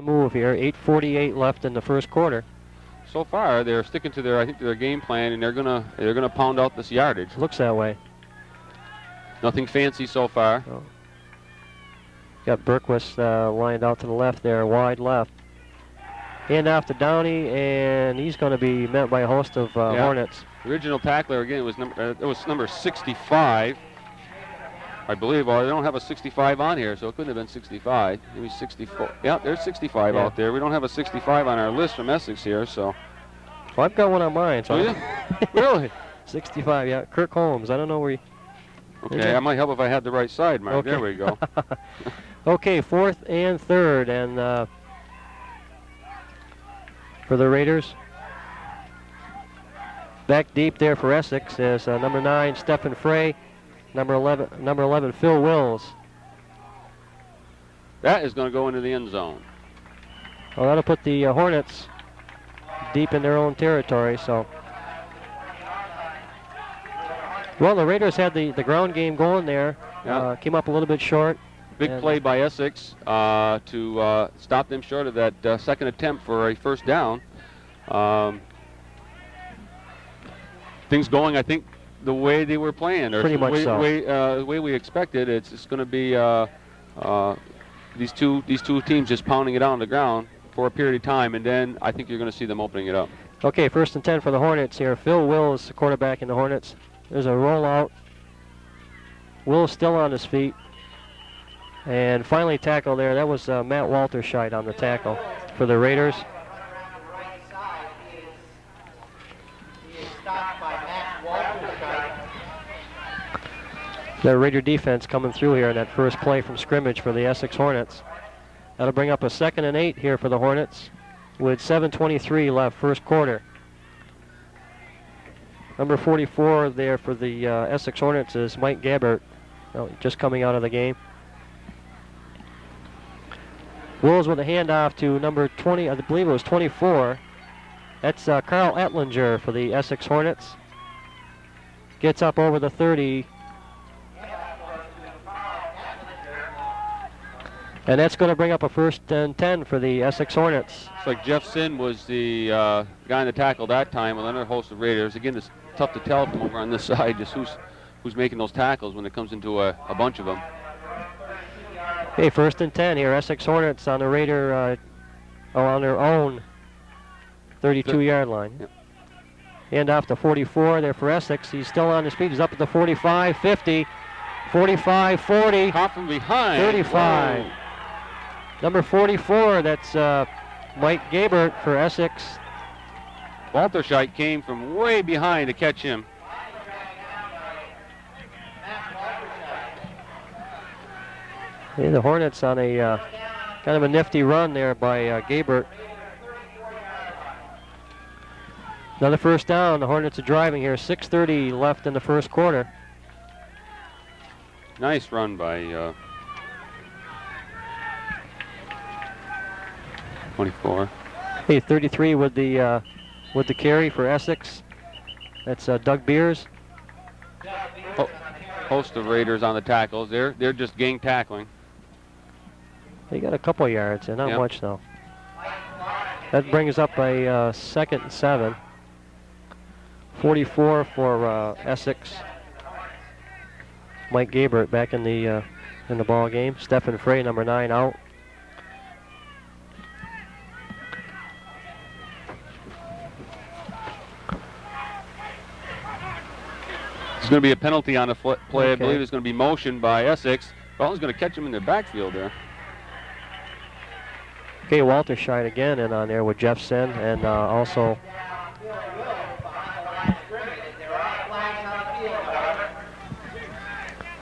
the move here. 8:48 left in the first quarter. So far, they're sticking to their, I think, their game plan, and they're gonna pound out this yardage. Looks that way. Nothing fancy so far. Oh. Got Berquist lined out to the left there, wide left. Hand off to Downey, and he's going to be met by a host of Hornets. Original tackler again was number 65, I believe. Well, they don't have a 65 on here, so it couldn't have been 65. Maybe 64. Yeah, there's 65 out there. We don't have a 65 on our list from Essex here, so. Well, I've got one on mine. So. Oh, yeah? Really? 65, yeah. Kirk Holmes. I don't know where he. Okay, I might help if I had the right side, Mark. Okay. There we go. Okay, 4th and 3rd, and for the Raiders. Back deep there for Essex is number 9, Stephen Frey. Number 11, Phil Wills. That is going to go into the end zone. Well, that'll put the Hornets deep in their own territory. So, well, the Raiders had the ground game going there. Yeah. Came up a little bit short. Big play by Essex to stop them short of that second attempt for a first down. Things going, I think, the way they were playing, or pretty much the way we expected. It's going to be these two teams just pounding it on the ground for a period of time, and then I think you're going to see them opening it up. Okay, 1st and 10 for the Hornets here. Phil Wills, the quarterback in the Hornets. There's a rollout. Wills still on his feet, and finally tackled there. That was Matt Walterscheid on the tackle for the Raiders. The Raider defense coming through here in that first play from scrimmage for the Essex Hornets. That'll bring up a 2nd and 8 here for the Hornets with 7:23 left first quarter. Number 44 there for the Essex Hornets is Mike Gabbert, just coming out of the game. Wills with a handoff to number 20, I believe it was 24. That's Carl Ettlinger for the Essex Hornets. Gets up over the 30. And that's going to bring up a 1st and 10 for the Essex Hornets. It's like Jeff Sin was the guy in the tackle that time with another host of Raiders. Again, it's tough to tell from over on this side just who's making those tackles when it comes into a bunch of them. Okay, 1st and 10 here. Essex Hornets on the Raider, on their own 32-yard line. Yep. Hand off to 44 there for Essex. He's still on his feet. He's up at the 45, 50, 45, 40. Caught from behind. 35. Whoa. Number 44, that's Mike Gabert for Essex. Walterscheid came from way behind to catch him. Yeah, the Hornets on a kind of a nifty run there by Gabert. Another first down. The Hornets are driving here. 6:30 left in the first quarter. Nice run by 24. Hey, 33 with the carry for Essex. That's Doug Beers. Host of Raiders on the tackles. They're just gang tackling. They got a couple yards, and not much though. That brings up a 2nd and 7. 44 for Essex. Mike Gabert back in the ball game. Stephen Frey, number 9, out. There's going to be a penalty on the play. Okay. I believe it's going to be motion by Essex. Ball's going to catch him in their backfield there. Okay, Walterscheid again in on there with Jeff Sin, and also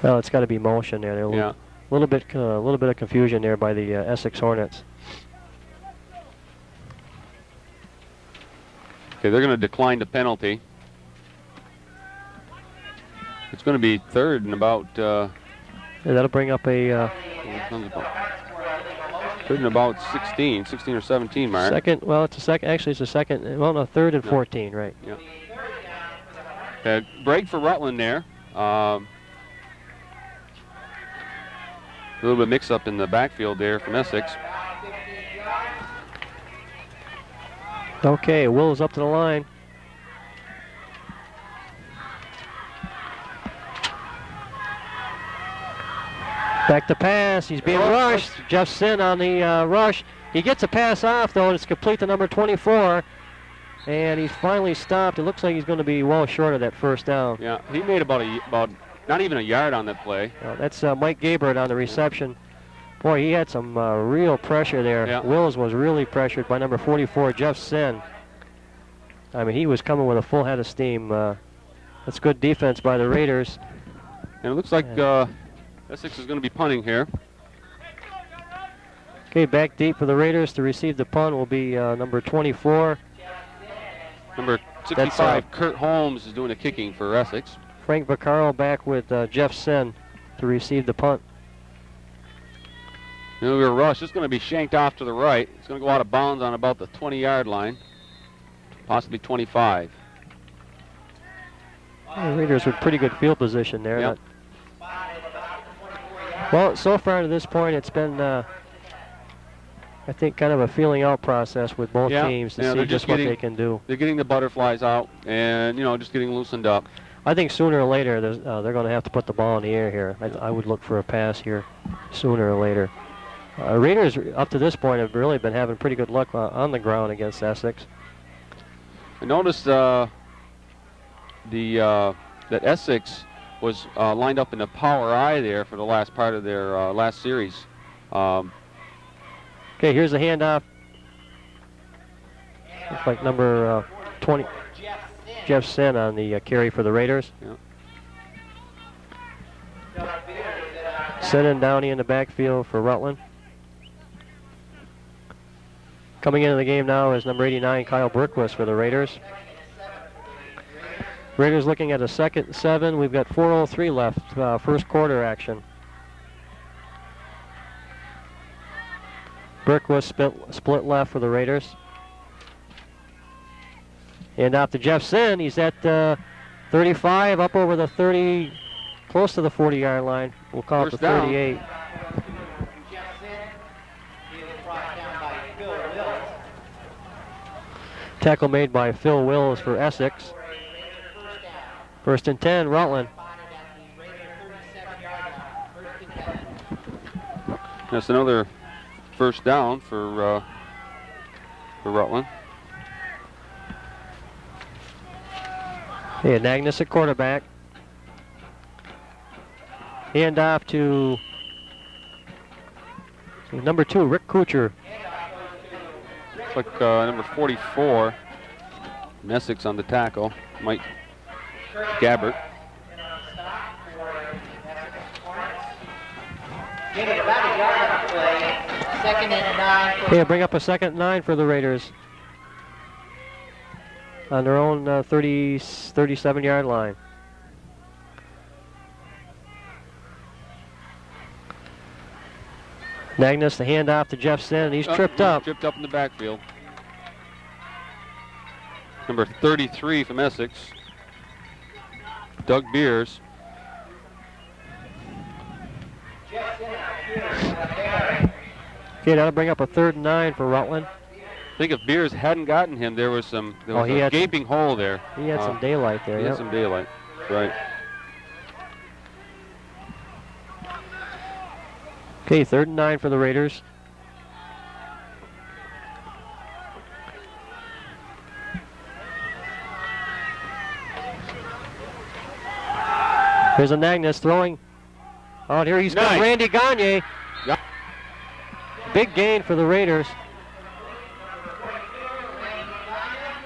well, it's got to be motion there. A little bit of confusion there by the Essex Hornets. Okay, they're going to decline the penalty. It's going to be 3rd and about. Yeah, that'll bring up a. 3rd and about 16 or 17, Mark. Second. Well, it's a second. Actually, it's a second. Well, no, 3rd and 14, right? Yeah. Break for Rutland there. A little bit mix-up in the backfield there from Essex. Okay, Will's up to the line. Back to pass. He's being rushed. Jeff Sin on the rush. He gets a pass off, though, and it's complete to number 24. And he's finally stopped. It looks like he's going to be well short of that first down. Yeah, he made about not even a yard on that play. That's Mike Gabert on the reception. Boy, he had some real pressure there. Yeah. Wills was really pressured by number 44, Jeff Sin. I mean, he was coming with a full head of steam. That's good defense by the Raiders. And it looks like Essex is going to be punting here. Okay, back deep for the Raiders to receive the punt will be number 24. Number 65, Kurt Holmes, is doing the kicking for Essex. Frank Vaccaro back with Jeff Sin to receive the punt. We were rushed. It's going to be shanked off to the right. It's going to go out of bounds on about the 20-yard line, possibly 25. The Raiders with pretty good field position there. Yep. Well, so far to this point, it's been, I think, kind of a feeling out process with both teams to see just what they can do. They're getting the butterflies out and, just getting loosened up. I think sooner or later they're going to have to put the ball in the air here. I would look for a pass here sooner or later. Raiders, up to this point, have really been having pretty good luck on the ground against Essex. I noticed that Essex was lined up in the power I there for the last part of their last series. Okay, here's the handoff. Looks like number 20, Jeff Sin on the carry for the Raiders. Yeah. Sin and Downey in the backfield for Rutland. Coming into the game now is number 89, Kyle Berquist for the Raiders. Raiders looking at a 2nd and 7. We've got 4:03 left, first quarter action. Berquist split left for the Raiders. And out to Jeff Sin. He's at 35, up over the 30, close to the 40-yard line. We'll call it the 38. Tackle made by Phil Wills for Essex. 1st and 10, Rutland. That's another first down for Rutland. Yeah, Agnes at quarterback. Hand off to number 2, Rick Kuchar. Looks like number 44, Essex on the tackle, Mike Gabbert. Second and 9. Yeah, bring up a 2nd and 9 for the Raiders on their own 37-yard line. Magnus, the handoff to Jeff Sin. He's tripped up. Tripped up in the backfield. Number 33 from Essex, Doug Beers. Okay, that'll bring up a 3rd and 9 for Rutland. I think if Beers hadn't gotten him, there was a gaping hole there. He had some daylight there. He had some daylight, right. Okay, 3rd and 9 for the Raiders. Here's a Agnes throwing. Out here he's got Randy Gagne. Yep. Big gain for the Raiders.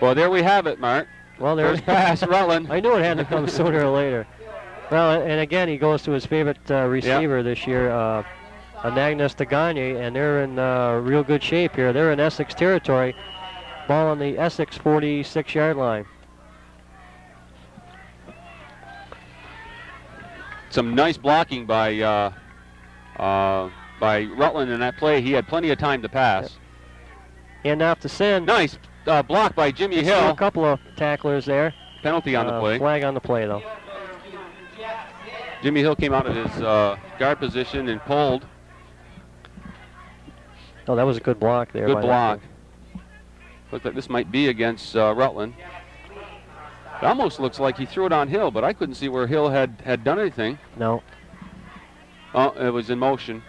Well, there we have it, Mark. Well, there's pass, Rutland. I knew it had to come sooner or later. Well, and again, he goes to his favorite receiver this year, Agnes to Gagne, and they're in real good shape here. They're in Essex territory. Ball on the Essex 46-yard line. Some nice blocking by Rutland in that play. He had plenty of time to pass. And off to Sin. Nice block by Jimmy Hill. A couple of tacklers there. Penalty on the play. Flag on the play, though. Jimmy Hill came out of his guard position and pulled. Oh, that was a good block there. Good block. Looked like this might be against Rutland. It almost looks like he threw it on Hill, but I couldn't see where Hill had done anything. No. Oh, it was in motion.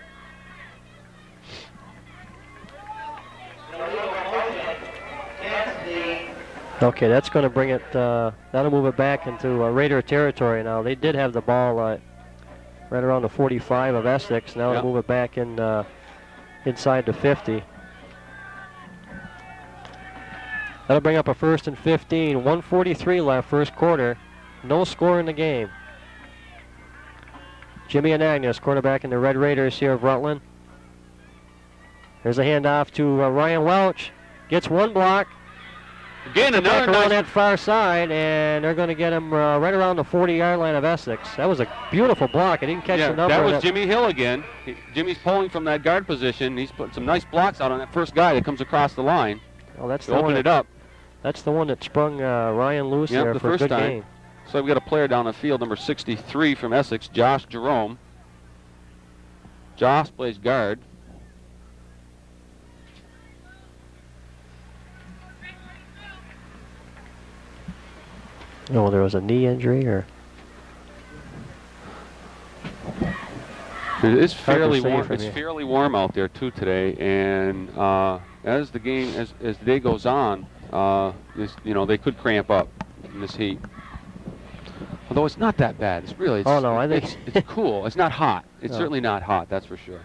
Okay, that's going to bring it, that'll move it back into Raider territory now. They did have the ball right around the 45 of Essex. Now they'll move it back in inside the 50. That'll bring up a 1st and 15. 1:43 left, first quarter. No score in the game. Jimmy and Agnes, quarterback in the Red Raiders here of Rutland. There's a handoff to Ryan Welch. Gets one block. Again, another nice on that far side, and they're going to get him right around the 40-yard line of Essex. That was a beautiful block. I didn't catch the number. That was Jimmy Hill again. Jimmy's pulling from that guard position. He's put some nice blocks out on that first guy that comes across the line. Oh, that's to open it up. That's the one that sprung Ryan loose there the for first a good time. gain. So we got a player down the field, number 63 from Essex, Josh Jerome. Josh plays guard. Oh, there was a knee injury, or it's fairly warm. It's fairly warm out there too today, and as the day goes on, they could cramp up in this heat. Although it's not that bad. It's really. I think it's cool. It's not hot. It's certainly not hot. That's for sure.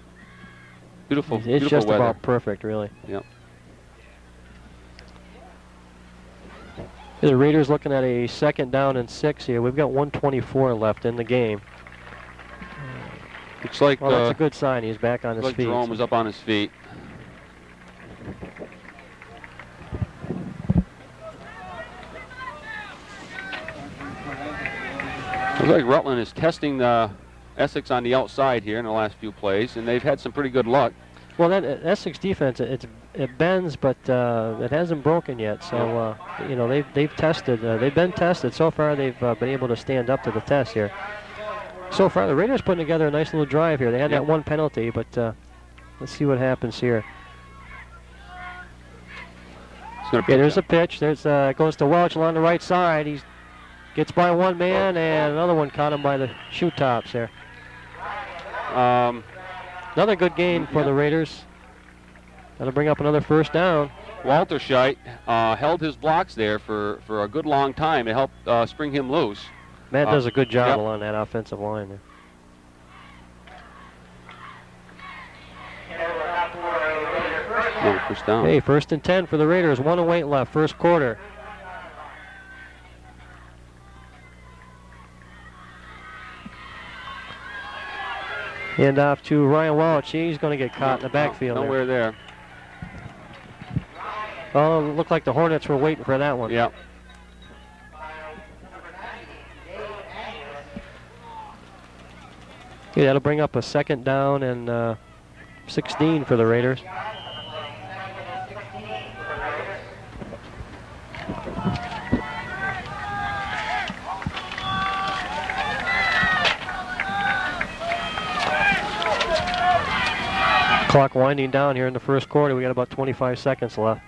Beautiful. It's beautiful just weather. about perfect, really. Yep. The Raiders looking at a 2nd down and 6 here. We've got 1:24 left in the game. Looks like that's a good sign. He's back on his feet. Jerome was up on his feet. Looks like Rutland is testing the Essex on the outside here in the last few plays, and they've had some pretty good luck. Well, that Essex defense, it bends, but it hasn't broken yet. So they've tested. They've been tested so far. They've been able to stand up to the test here. So far, the Raiders putting together a nice little drive here. They had that one penalty, but let's see what happens here. Okay, there's a pitch. There's goes to Welch along the right side. He gets by one man, and another one caught him by the shoe tops there. Another good gain for the Raiders. That'll bring up another 1st down. Walter Scheit held his blocks there for a good long time to help spring him loose. Matt does a good job along that offensive line there. First down. Hey, 1st and 10 for the Raiders. 1:08 left, first quarter. Hand off to Ryan Welch. He's going to get caught in the backfield. Nowhere there. Oh, it looked like the Hornets were waiting for that one. Yep. Yeah, that'll bring up a 2nd down and 16 for the Raiders. Clock winding down here in the first quarter. We got about 25 seconds left.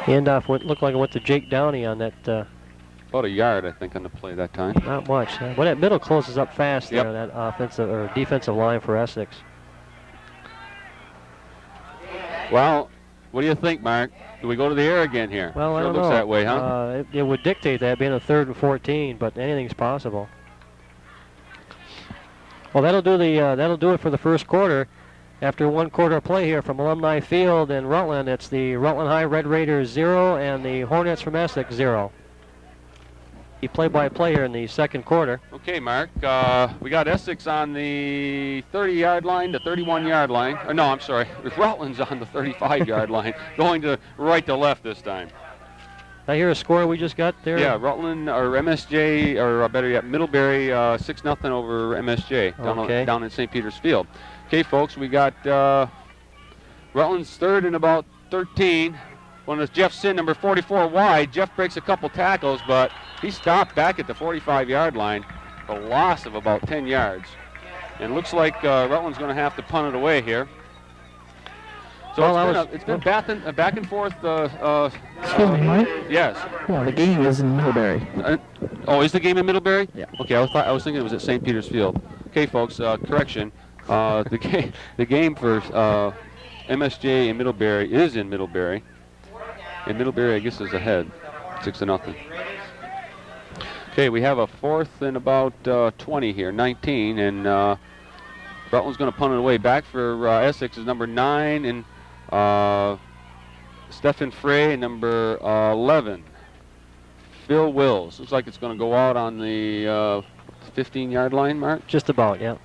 Handoff looked like it went to Jake Downey on that. About a yard, I think, on the play that time. Not much. Well, that middle closes up fast there, that offensive or defensive line for Essex. Well, what do you think, Mark? Do we go to the air again here? Well, I don't know. Looks that way, huh? It would dictate that being a 3rd and 14, but anything's possible. Well, that'll do it for the first quarter. After 1 quarter of play here from Alumni Field in Rutland, it's the Rutland High Red Raiders 0 and the Hornets from Essex 0. The play-by-play here in the second quarter. Okay, Mark. We got Essex on the 30-yard line, the 31-yard line. No, I'm sorry. Rutland's on the 35-yard line, going to right to left this time. I hear a score we just got there. Yeah, Rutland or MSJ, or better yet, Middlebury 6-0 over MSJ down in St. Peter's Field. Okay, folks, we got Rutland's 3rd and about 13. One is Jeff Sin, number 44 wide. Jeff breaks a couple tackles, but he stopped back at the 45-yard line. A loss of about 10 yards. And looks like Rutland's going to have to punt it away here. So Well, it's been back and forth. Excuse me, Mike? Yes. Yeah, the game is in Middlebury. Oh, is the game in Middlebury? Yeah. Okay, I was thinking it was at St. Peter's Field. Okay, folks, correction. The game for MSJ in Middlebury is in Middlebury. And Middlebury, I guess, is ahead, 6-0. Okay, we have a 4th and about 20 here, 19, and Rutland's going to punt it away. Back for Essex is number 9 and Stephen Frey, and number 11, Phil Wills. Looks like it's going to go out on the 15-yard line, Mark. Just about, yeah.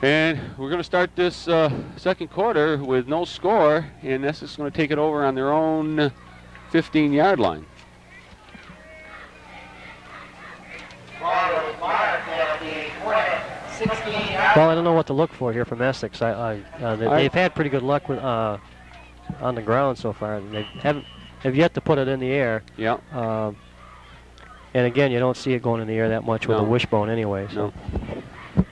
And we're going to start this second quarter with no score, and Essex is going to take it over on their own 15-yard line. Well, I don't know what to look for here from Essex. They've had pretty good luck with on the ground so far. They have yet to put it in the air. Yeah. And again, you don't see it going in the air that much with a wishbone anyway. So. No.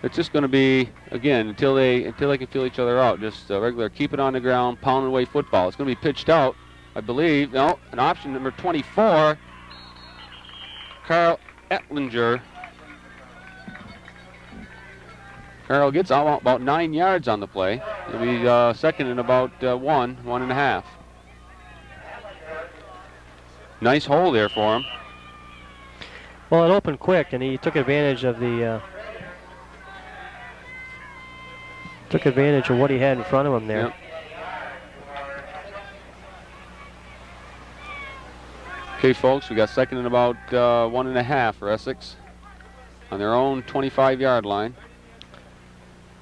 It's just going to be, again, until they can feel each other out, just regular keep it on the ground, pound away football. It's going to be pitched out, I believe. No, an option number 24, Carl Ettlinger. Carl gets out about 9 yards on the play. It'll be second and about 1.5. Nice hole there for him. Well, it opened quick, and he took advantage of the what he had in front of him there. Yep. Okay, folks, we got second and about 1.5 for Essex on their own 25-yard line.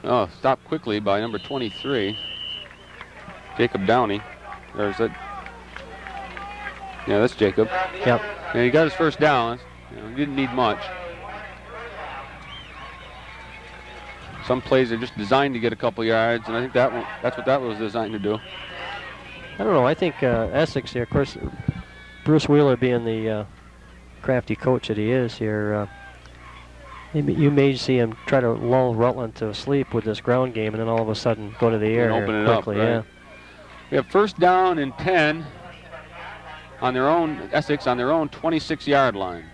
Oh, stopped quickly by number 23, Jacob Downey. Or is that? Yeah, that's Jacob. Yep. And he got his first down. He didn't need much. Some plays are just designed to get a couple yards, and I think that's what that was designed to do. I don't know. I think Essex here, of course, Bruce Wheeler being the crafty coach that he is here, you may see him try to lull Rutland to sleep with this ground game, and then all of a sudden go to the air and open it quickly. up, right? Yeah. We have first down and 10 on their own, Essex on their own 26-yard line.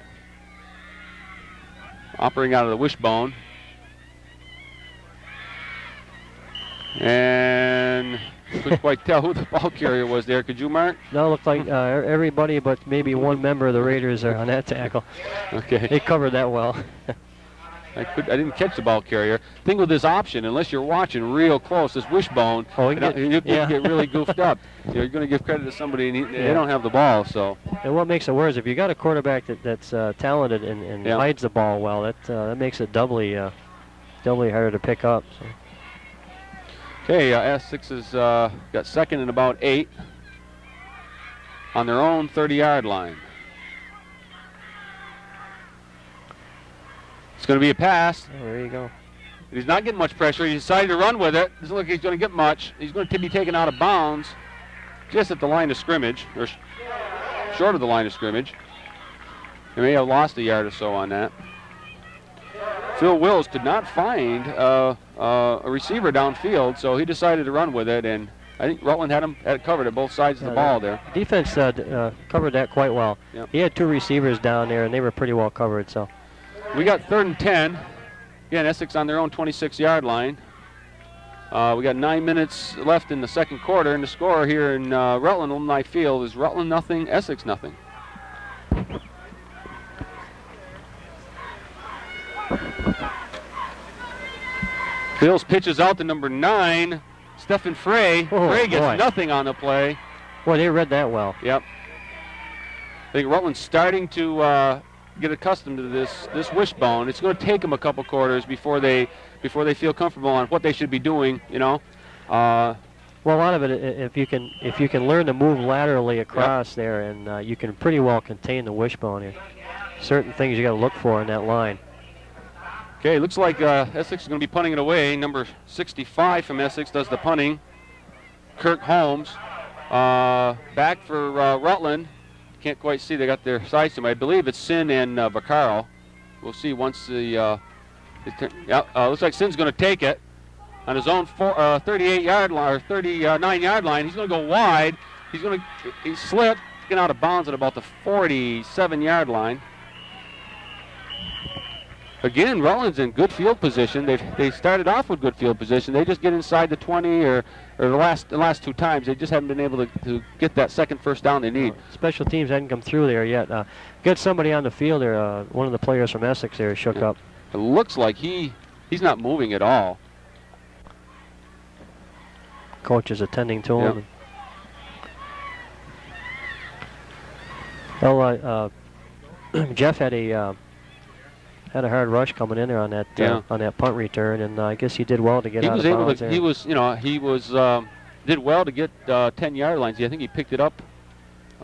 Operating out of the wishbone. And couldn't quite tell who the ball carrier was there. Could you, Mark? No, it looked like everybody but maybe one member of the Raiders are on that tackle. Okay. They covered that well. I didn't catch the ball carrier. Thing with this option, unless you're watching real close, this wishbone, you get really goofed up. You're going to give credit to somebody, and they don't have the ball. So. And what makes it worse, if you got a quarterback that's talented and hides the ball well, that makes it doubly harder to pick up. So. Okay, Essex has got second and about 8 on their own 30-yard line. It's going to be a pass. Oh, there you go. He's not getting much pressure. He decided to run with it. Doesn't look like he's going to get much. He's going to be taken out of bounds just at the line of scrimmage, or short of the line of scrimmage. He may have lost a yard or so on that. Phil Wills could not find a receiver downfield, so he decided to run with it, and I think Rutland had it covered at both sides of the ball there. Defense covered that quite well. Yep. He had 2 receivers down there, and they were pretty well covered. So we got third and 10. Again, Essex on their own 26-yard line. We got 9 minutes left in the second quarter, and the score here in Rutland Alumni Field is Rutland 0, Essex 0. Bills pitches out to number 9, Stephen Frey. Frey gets nothing on the play. Boy, they read that well. Yep. I think Rutland's starting to get accustomed to this wishbone. It's going to take them a couple quarters before they feel comfortable on what they should be doing. Well, a lot of it, if you can learn to move laterally across there, and you can pretty well contain the wishbone here. Certain things you got to look for in that line. Okay, looks like Essex is going to be punting it away. Number 65 from Essex does the punting. Kirk Holmes. Back for Rutland. Can't quite see. They got their sides to him. I believe it's Sin and Vaccaro. We'll see once the Looks like Sin's going to take it on his own 38-yard line or 39-yard line. He's going to go wide. He slipped, getting out of bounds at about the 47-yard line. Again, Rutland's in good field position. They started off with good field position. They just get inside the 20 or the last two times. They just haven't been able to get that second first down they need. Special teams hadn't come through there yet. Got somebody on the field there. One of the players from Essex there shook up. It looks like he's not moving at all. Coach is attending to him. Well, Jeff had a hard rush coming in there on that punt return, and I guess he did well to get out of bounds there. He did well to get 10-yard lines. I think he picked it up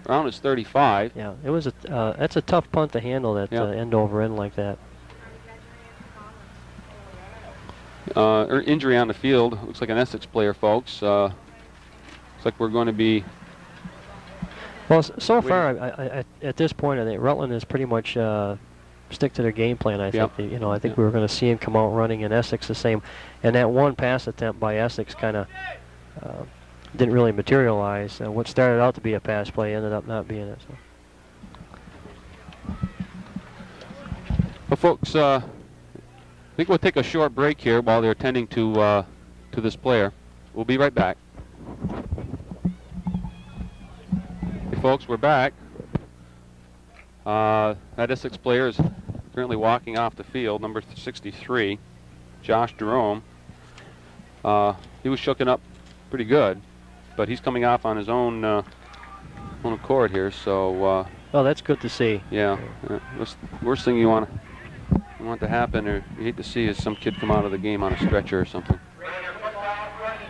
around his 35. Yeah, it was that's a tough punt to handle, that end over end like that. Injury on the field. Looks like an Essex player, folks. Looks like we're going to be. Well, so far, at this point, I think Rutland is pretty much stick to their game plan. I think I think we were going to see him come out running, in Essex the same. And that one pass attempt by Essex kind of didn't really materialize. What started out to be a pass play ended up not being it. So. Well, folks, I think we'll take a short break here while they're attending to this player. We'll be right back. Hey, folks, we're back. That Essex player is currently walking off the field, number 63, Josh Jerome. He was shooken up pretty good, but he's coming off on his own accord here. So. Oh, that's good to see. Yeah. Worst thing you want to happen, or you hate to see, is some kid come out of the game on a stretcher or something.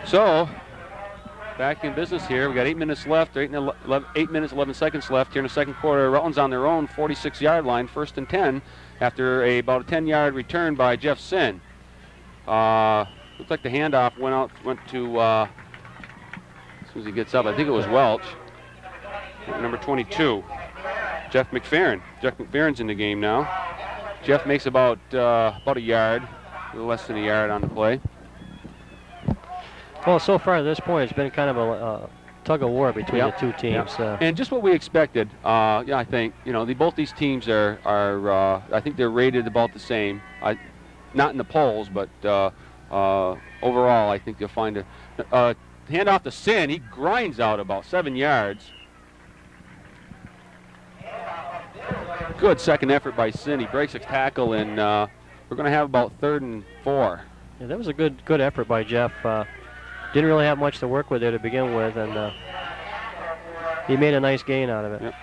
So, back in business here. We got 8 minutes left, 8 minutes, 11 seconds left here in the second quarter. Rutland's on their own 46-yard line, 1st and 10, after about a 10-yard return by Jeff Sin. Looks like the handoff went to, as soon as he gets up, I think it was Welch, number 22, Jeff McFerrin. Jeff McFerrin's in the game now. Jeff makes about a yard, a little less than a yard on the play. Well, so far at this point, it's been kind of a tug of war between the two teams. And just what we expected. I think both these teams are I think they're rated about the same. Not in the polls, but overall, I think you'll find a handoff to Sin. He grinds out about 7 yards. Good second effort by Sin. He breaks a tackle, and we're going to have about 3rd and 4. Yeah, that was a good effort by Jeff. Didn't really have much to work with there to begin with, and he made a nice gain out of it. Yep.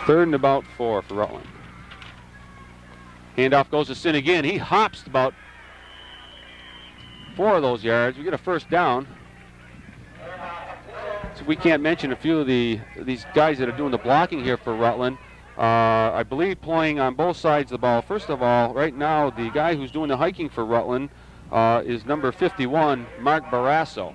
Third and about 4 for Rutland. Handoff goes to Sin again. He hops about 4 of those yards. We get a first down. So we can't mention a few of these guys that are doing the blocking here for Rutland. I believe playing on both sides of the ball. First of all, right now, the guy who's doing the hiking for Rutland is number 51, Mark Barrasso.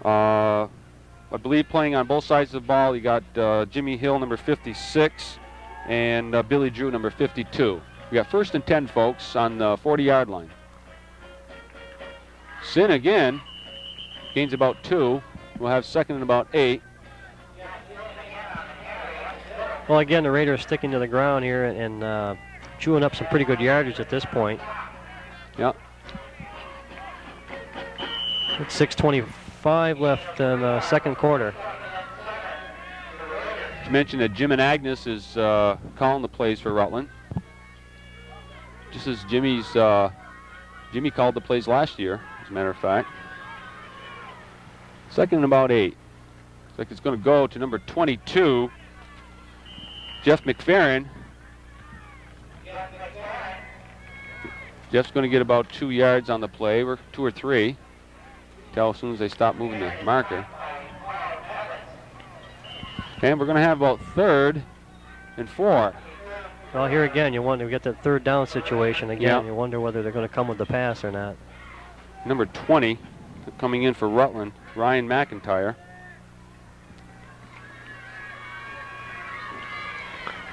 I believe playing on both sides of the ball, you got Jimmy Hill, number 56, and Billy Drew, number 52. We got 1st and 10, folks, on the 40-yard line. Sin again, gains about 2. We'll have 2nd and about 8. Well, again, the Raiders sticking to the ground here and chewing up some pretty good yardage at this point. Yep. It's 6:25 left in the second quarter. To mention that Jim and Agnes is calling the plays for Rutland. Just as Jimmy called the plays last year, as a matter of fact. 2nd and about 8. Looks like it's going to go to number 22, Jeff McFerrin. Jeff's going to get about 2 yards on the play, or 2 or 3. Tell as soon as they stop moving the marker. And we're going to have about 3rd and 4. Well, here again, you wonder, we get that 3rd down situation again. Yeah. You wonder whether they're going to come with the pass or not. Number 20, coming in for Rutland, Ryan McIntyre.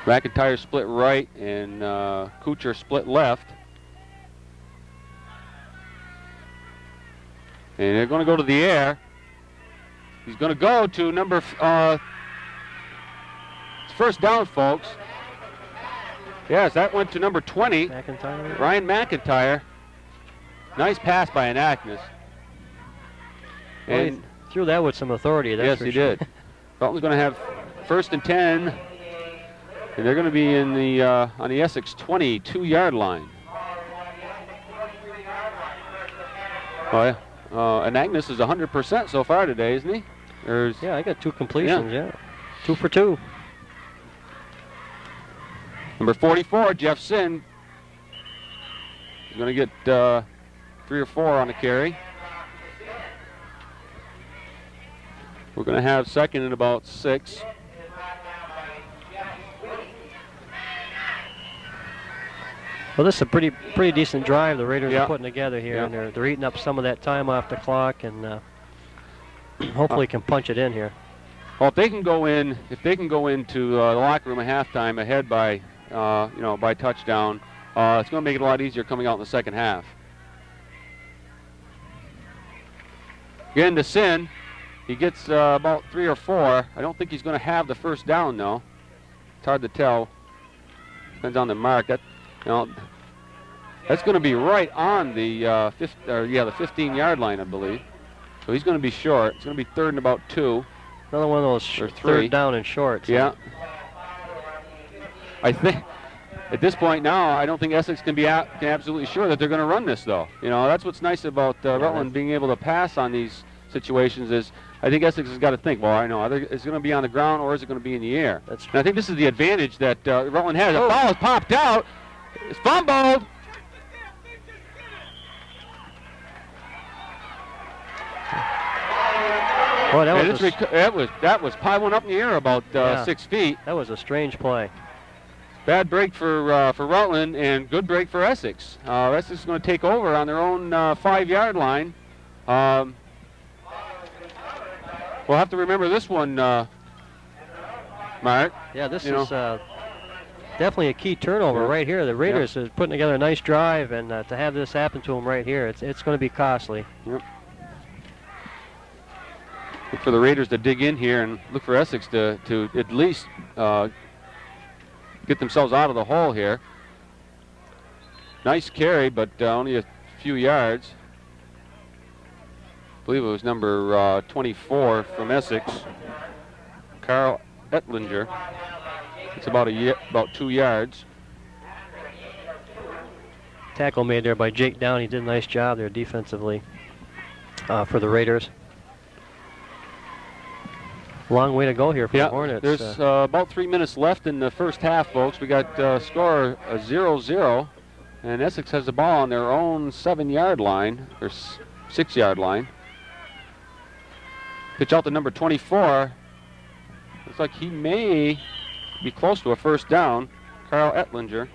McIntyre split right and Kuchar split left. And they're going to go to the air. He's going to go to number, first down, folks. Yes, that went to number 20, McIntyre. Ryan McIntyre. Nice pass by Anagnos. Well, he threw that with some authority. That's yes, for he sure. did. Dalton's going to have 1st and 10, and they're going to be in the on the Essex 22-yard line. Oh yeah, Anagnos is 100% so far today, isn't he? Yeah, I got 2 completions. Yeah, 2 for 2. Number 44, Jeff Sin. He's going to get 3 or 4 on the carry. We're going to have 2nd and about 6. Well, this is a pretty decent drive the Raiders Yeah. are putting together here, Yeah. and they're eating up some of that time off the clock, and hopefully can punch it in here. Well, if they can go into the locker room at halftime ahead by by touchdown, it's going to make it a lot easier coming out in the second half. Again to Sin. He gets about 3 or 4. I don't think he's going to have the first down though. It's hard to tell. Depends on the mark. That's going to be right on the the 15-yard line, I believe. So he's going to be short. It's going to be 3rd and about 2. Another one of those Or 3. 3rd down and shorts. Yeah. I think at this point now, I don't think Essex can be absolutely sure that they're going to run this though. That's what's nice about Rutland being able to pass on these situations is I think Essex has got to think, well, I know, either it's going to be on the ground or is it going to be in the air? And I think this is the advantage that Rutland has. The ball is popped out. It's fumbled. Boy, that was probably went up in the air about 6 feet. That was a strange play. Bad break for Rutland and good break for Essex. Essex is going to take over on their own 5-yard line. We'll have to remember this one, Mark. Yeah, this is definitely a key turnover right here. The Raiders is putting together a nice drive, and to have this happen to them right here, it's going to be costly. Yep. Look for the Raiders to dig in here and look for Essex to at least get themselves out of the hole here. Nice carry, but only a few yards. I believe it was number 24 from Essex, Carl Ettlinger. It's about 2 yards. Tackle made there by Jake Down. He did a nice job there defensively for the Raiders. Long way to go here for the Hornets. There's about 3 minutes left in the first half, folks. We got score 0-0, and Essex has the ball on their own 7-yard line, or 6-yard line. Pitch out to number 24. Looks like he may be close to a first down. Carl Ettlinger.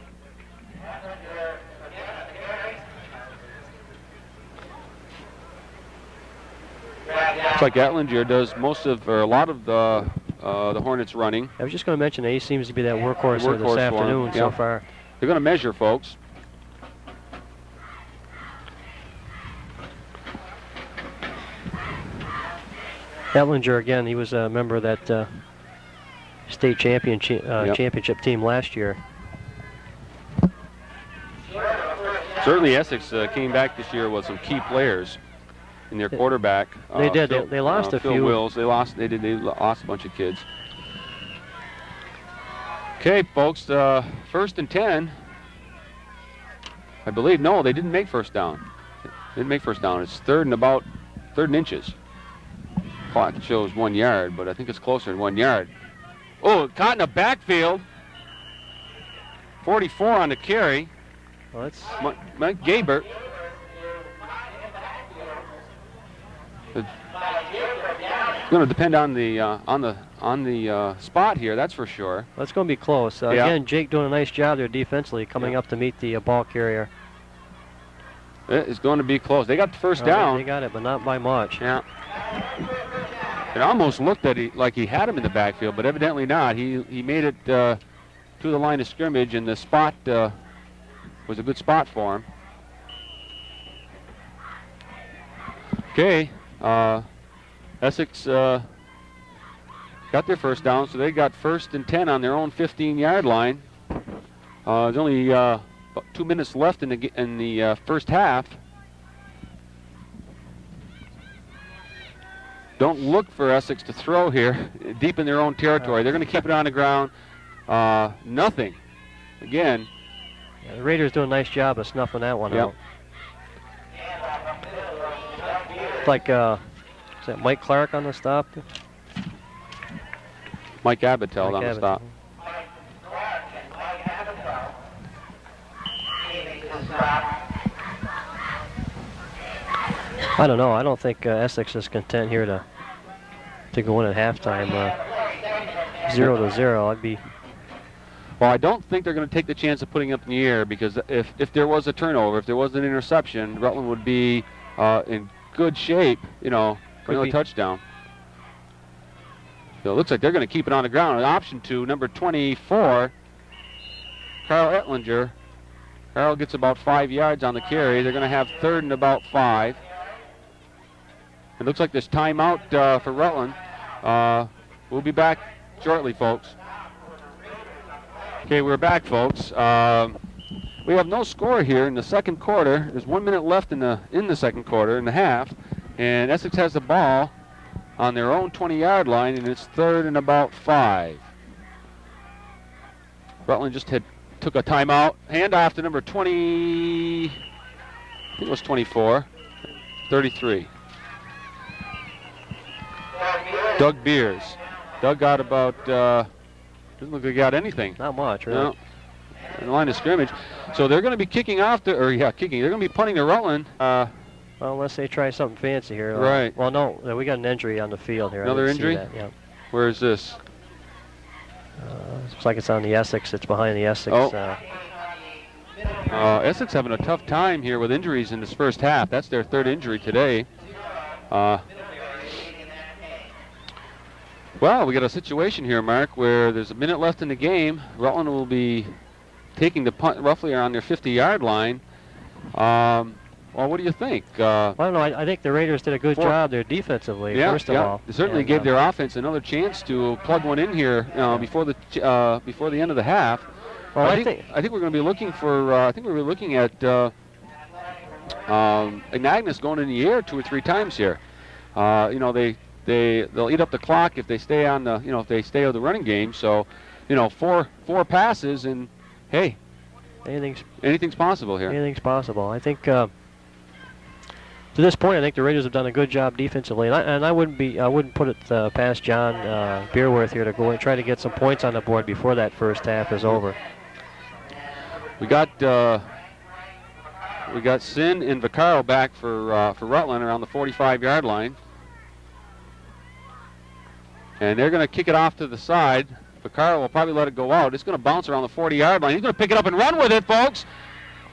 Looks like Ettlinger does a lot of the Hornets running. I was just going to mention that he seems to be that workhorse here this afternoon so far. They're going to measure, folks. Ettlinger, again, he was a member of that state championship team last year. Certainly Essex came back this year with some key players in their quarterback. They did. They lost a Phil few. Wills. They lost a bunch of kids. Okay, folks, 1st and 10. I believe, no, they didn't make first down. They didn't make first down. It's 3rd and inches. Clock shows 1 yard, but I think it's closer than 1 yard. Oh, caught in the backfield. 44 on the carry. Well, that's Mike Gabert. It's going to depend on the spot here, that's for sure. That's going to be close. Again, Jake doing a nice job there defensively, coming up to meet the ball carrier. It is going to be close. They got the first Oh, down. They got it, but not by much. Yeah. It almost looked like he had him in the backfield, but evidently not. He made it to the line of scrimmage, and the spot was a good spot for him. Okay. Essex got their first down, so they got 1st and 10 on their own 15-yard line. There's only about 2 minutes left in the first half. Don't look for Essex to throw here deep in their own territory. They're going to keep it on the ground. Nothing. Again. Yeah, the Raiders do a nice job of snuffing that one out. It's like, is that Mike Clark on the stop? Mike Abbott on the stop. I don't know. I don't think Essex is content here to go in at halftime. 0-0. I'd be. Well, I don't think they're going to take the chance of putting up in the air, because if there was a turnover, if there was an interception, Rutland would be in good shape, a touchdown. So it looks like they're going to keep it on the ground. Option 2, number 24, Carl Ettlinger. Carl gets about 5 yards on the carry. They're going to have 3rd and about 5. It looks like there's timeout for Rutland. We'll be back shortly, folks. Okay, we're back, folks. We have no score here in the second quarter. There's 1 minute left in the second quarter, in the half, and Essex has the ball on their own 20-yard line, and it's 3rd and about 5. Rutland just took a timeout. Handoff to number 20. I think it was 24. 33. Doug Beers. Doug got about. Doesn't look like he got anything. Not much, really. No. In the line of scrimmage. So they're going to be kicking off kicking. They're going to be punting to Rutland. Well, unless they try something fancy here. Right. Well, no, we got an injury on the field here. Another I didn't injury? see that, yeah. Where is this? Looks like it's on the Essex. It's behind the Essex. Essex having a tough time here with injuries in this first half. That's their 3rd injury today. Well, we got a situation here, Mark, where there's a minute left in the game. Rutland will be taking the punt roughly around their 50-yard line. Well, what do you think? I don't know. I think the Raiders did a good job there defensively, first of all. They certainly gave their offense another chance to plug one in here before the end of the half. Well, I think we're going to be looking for. I think we're looking at Ignagnus going in the air 2 or 3 times here. They'll eat up the clock if they stay on the if they stay on the running game. So, 4 passes, and hey, anything's possible here. Anything's possible. I think to this point, I think the Raiders have done a good job defensively, and I wouldn't put it past John Beerworth here to go and try to get some points on the board before that first half is over. We got Sin and Vaccaro back for Rutland around the 45-yard line. And they're going to kick it off to the side. Vaccaro will probably let it go out. It's going to bounce around the 40-yard line. He's going to pick it up and run with it, folks.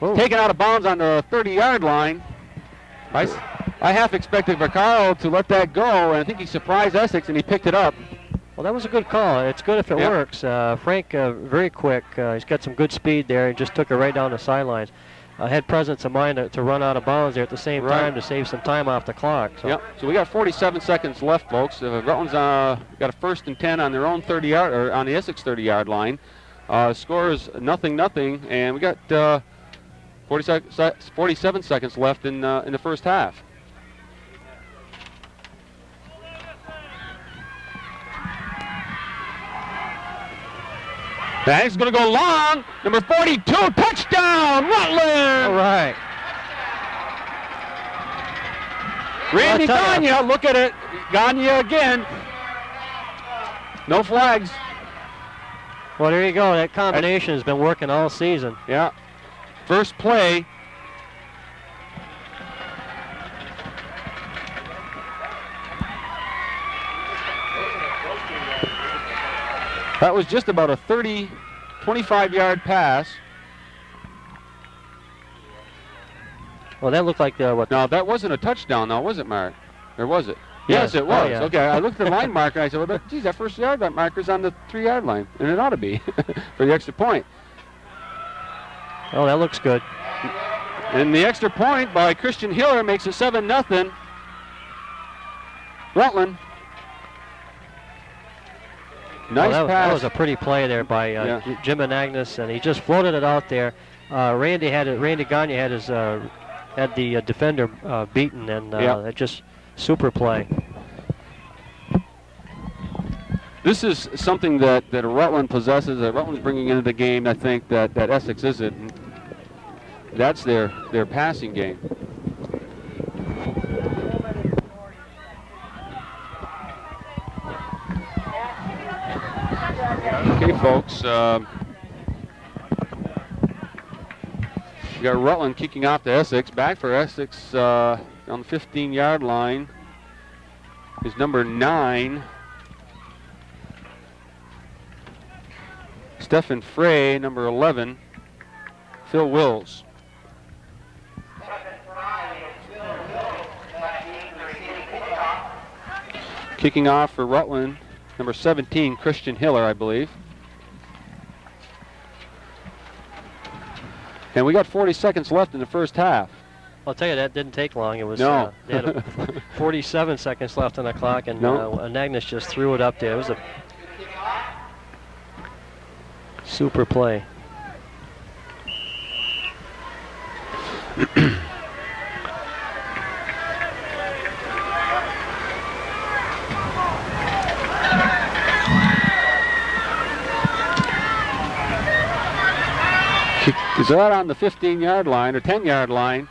Taken out of bounds on the 30-yard line. I half expected Vaccaro to let that go, and I think he surprised Essex, and he picked it up. Well, that was a good call. It's good if it works. Frank, very quick. He's got some good speed there. He just took it right down the sidelines. Had presence of mind to run out of bounds there at the same time to save some time off the clock. So. So we got 47 seconds left, folks. Rutland's got a 1st and 10 on their own 30-yard or on the Essex 30-yard line. Score is 0-0, and we got 47 seconds left in the first half. He's going to go long. Number 42, touchdown, Rutland! All right. Randy Gagne, look at it. Gagne again. No flags. Well, there you go. That combination has been working all season. Yeah. First play. That was just about a 25-yard pass. Well, that looked like what? No, that wasn't a touchdown, though, was it, Mark? Or was it? Yes, it was. Oh, yeah. Okay, I looked at the line marker and I said, well, geez, that first yard marker's on the 3-yard line, and it ought to be for the extra point. Oh, that looks good. And the extra point by Christian Hiller makes it 7-0. Rutland. Nice well, pass. that was a pretty play there by Jim Anagnos, and he just floated it out there. Randy Gagne had his had the defender beaten, and it just super play. This is something that Rutland possesses, that Rutland's bringing into the game, I think, that Essex isn't. That's their passing game. Okay, folks. We got Rutland kicking off to Essex. Back for Essex on the 15-yard line is number 9. Stephen Frey, number 11. Phil Wills. Kicking off for Rutland, number 17, Christian Hiller, I believe. And we got 40 seconds left in the first half. I'll tell you, that didn't take long. It was no. They had 47 seconds left on the clock, and Anagnos just threw it up there. It was a super play. Is that on the 15-yard line or 10-yard line?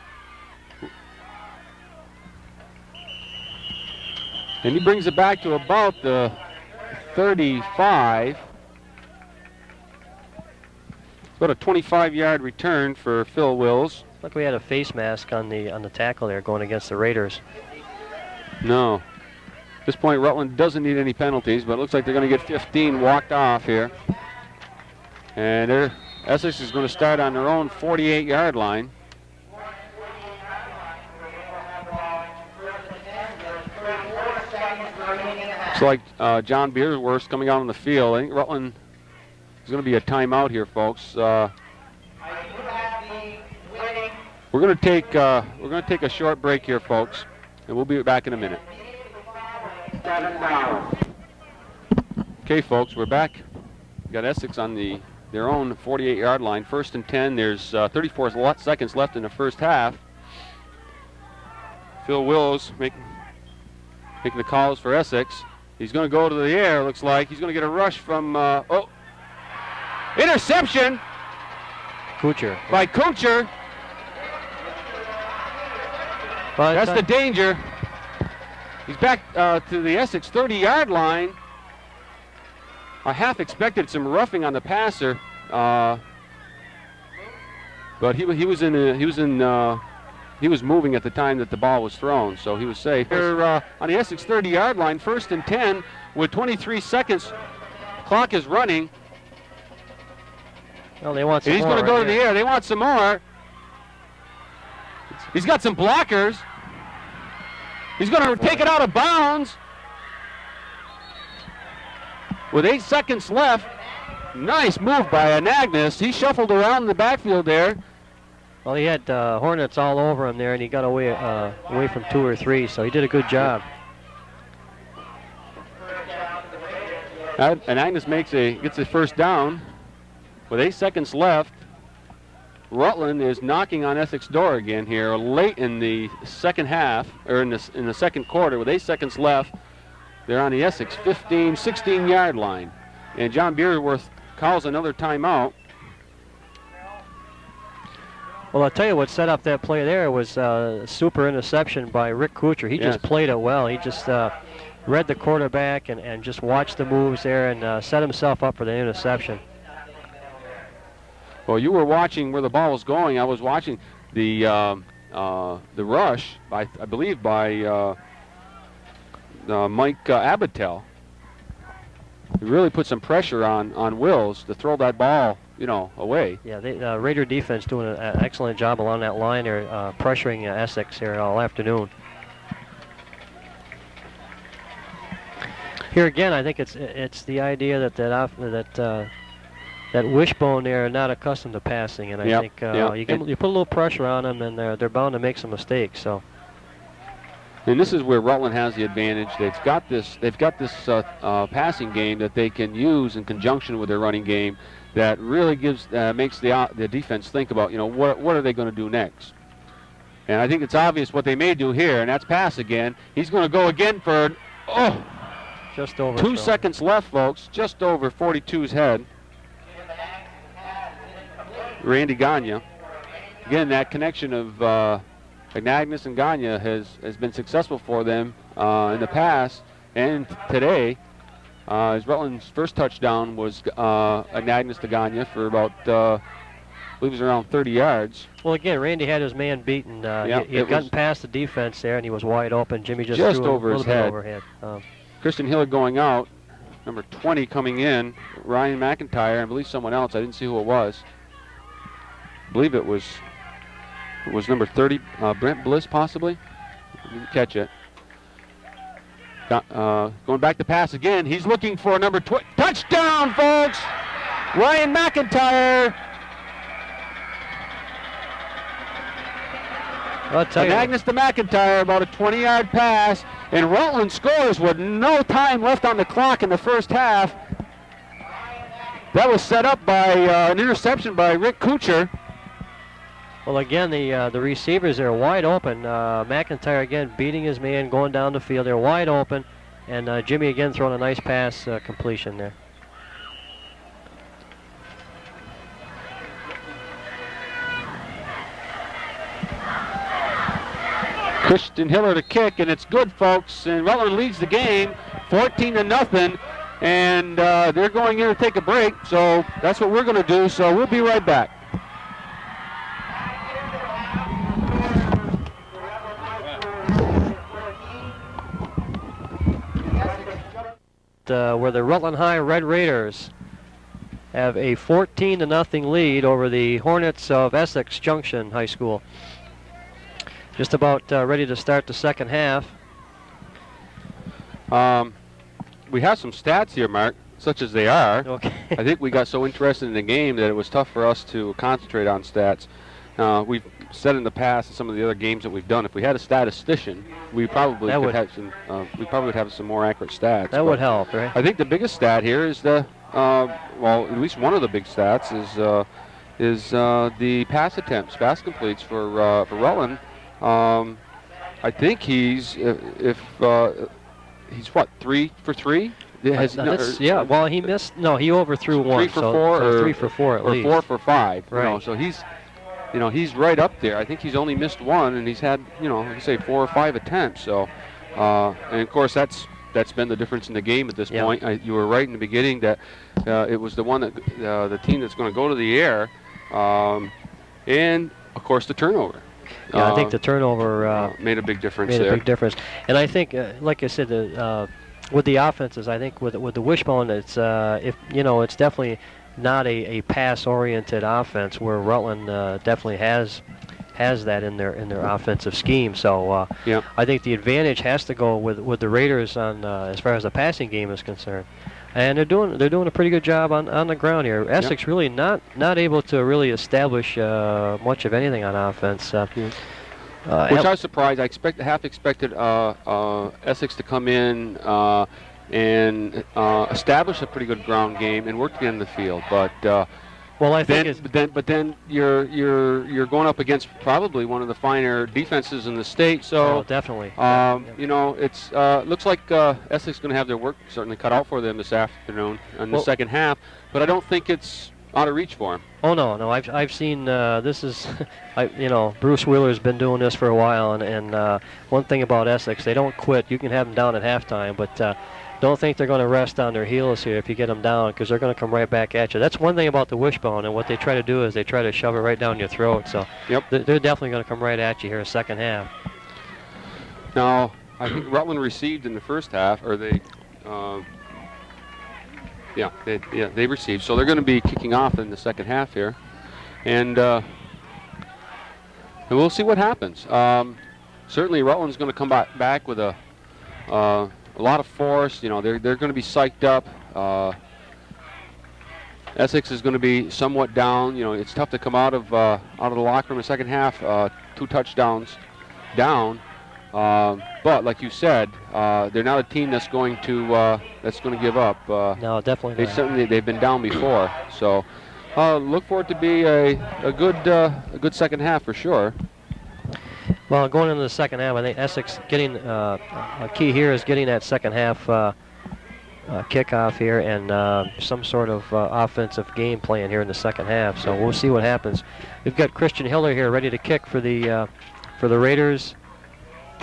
And he brings it back to about the 35. About a 25-yard return for Phil Wills. Look, we had a face mask on the tackle there going against the Raiders. No. At this point, Rutland doesn't need any penalties, but it looks like they're going to get 15 walked off here. And Essex is going to start on their own 48-yard line. Looks like John Beersworth coming out on the field. I think Rutland is going to be a timeout here, folks. We're going to take a short break here, folks, and we'll be back in a minute. Okay, folks, we're back. We got Essex on their own 48-yard line, 1st and 10. There's 34 seconds left in the first half. Phil Wills making the calls for Essex. He's going to go to the air, looks like. He's going to get a rush from, interception! Kuchar. By Kuchar. That's the danger. He's back to the Essex 30-yard line. I half expected some roughing on the passer, but he was moving at the time that the ball was thrown, so he was safe. They're on the Essex 30-yard line, 1st and 10 with 23 seconds. Clock is running. Well, they want some and he's more. Going to go to the air. They want some more. He's got some blockers. He's going to take it out of bounds. With 8 seconds left, nice move by Anagnos. He shuffled around the backfield there. Well, he had Hornets all over him there, and he got away from 2 or 3, so he did a good job. Anagnos gets a first down. With 8 seconds left, Rutland is knocking on Essex door again here late in the second half, or in the second quarter. With 8 seconds left, they're on the Essex 16-yard line. And John Beersworth calls another timeout. Well, I'll tell you what set up that play there was a super interception by Rick Kuchar. He just played it well. He just read the quarterback and just watched the moves there and set himself up for the interception. Well, you were watching where the ball was going. I was watching the rush, I believe, by Mike Abatel. He really put some pressure on Wills to throw that ball away. Yeah, the Raider defense doing an excellent job along that line there, pressuring Essex here all afternoon. Here again, I think it's the idea that wishbone there not accustomed to passing, and I think you put a little pressure on them, and they're bound to make some mistakes. So. And this is where Rutland has the advantage. They've got this passing game that they can use in conjunction with their running game that really makes the defense think about what are they going to do next. And I think it's obvious what they may do here, and that's pass again. He's going to go again for just over 2 seconds left, folks. Just over 42's head. Randy Gagne. Again, that connection of Agnagnus and Gagne has been successful for them in the past, and today, as Rutland's first touchdown was Agnagnus to Gagne for about, I believe it was around 30 yards. Well, again, Randy had his man beaten. He had gotten past the defense there, and he was wide open. Jimmy just threw over a his little head. bit overhead. Christian Hiller going out, number 20 coming in, Ryan McIntyre, I believe someone else. I didn't see who it was. I believe it was number 30, Brent Bliss, possibly. Didn't catch it. Going back to pass again. He's looking for number 20. Touchdown, folks! Ryan McIntyre. Agnagnus to McIntyre, about a 20-yard pass, and Rutland scores with no time left on the clock in the first half. That was set up by an interception by Rick Kuchar. Well, again, the receivers are wide open. McIntyre again beating his man, going down the field. They're wide open, and Jimmy again throwing a nice pass completion there. Christian Hiller to kick, and it's good, folks. And Rutland leads the game 14-0, and they're going in to take a break. So that's what we're going to do. So we'll be right back. Where the Rutland High Red Raiders have a 14-0 lead over the Hornets of Essex Junction High School. Just about ready to start the second half. We have some stats here, Mark, such as they are. Okay. I think we got so interested in the game that it was tough for us to concentrate on stats. We've said in the past in some of the other games that we've done, if we had a statistician, we probably would have some more accurate stats. That would help, right? I think the biggest stat here is at least one of the big stats is the pass attempts, pass completes for Rutland. I think he's he's what, 3 for 3? Well, he missed. No, he overthrew one. 3 for 4, or 3 for 4 at or least. 4 for 5. Right. So he's right up there. I think he's only missed one, and he's had like I say 4 or 5 attempts. So, and of course that's been the difference in the game at this point. You were right in the beginning that it was the one that the team that's going to go to the air, and of course the turnover. Yeah, I think the turnover made a big difference. A big difference, and I think, like I said, with the offenses, I think with the wishbone, it's it's definitely not a pass-oriented offense where Rutland definitely has that in their offensive scheme. So I think the advantage has to go with the Raiders on as far as the passing game is concerned. And they're doing a pretty good job on the ground here. Essex really not able to really establish much of anything on offense. Which I was surprised. I half expected Essex to come in and establish a pretty good ground game and work to get in the field. But then you're going up against probably one of the finer defenses in the state. So definitely. It's looks like Essex is going to have their work certainly cut out for them this afternoon in the second half. But I don't think it's out of reach for them. Oh no! I've seen this is, Bruce Wheeler's been doing this for a while, and one thing about Essex, they don't quit. You can have them down at halftime, but don't think they're going to rest on their heels here if you get them down, because they're going to come right back at you. That's one thing about the wishbone, and what they try to do is they try to shove it right down your throat. So they're definitely going to come right at you here in the second half. Now, I think Rutland received in the first half, or they Yeah, they received. So they're going to be kicking off in the second half here. And we'll see what happens. Certainly Rutland's going to come back with a lot of force. You know, they're going to be psyched up. Essex is going to be somewhat down. You know, it's tough to come out of the locker room in the second half, 2 touchdowns down. But like you said, they're not a team that's going to give up. No, definitely not. They've been down before. So look for it to be a good second half for sure. Well, going into the second half, I think Essex getting a key here is getting that second half kickoff here and some sort of offensive game plan here in the second half. So we'll see what happens. We've got Christian Hiller here ready to kick for the Raiders,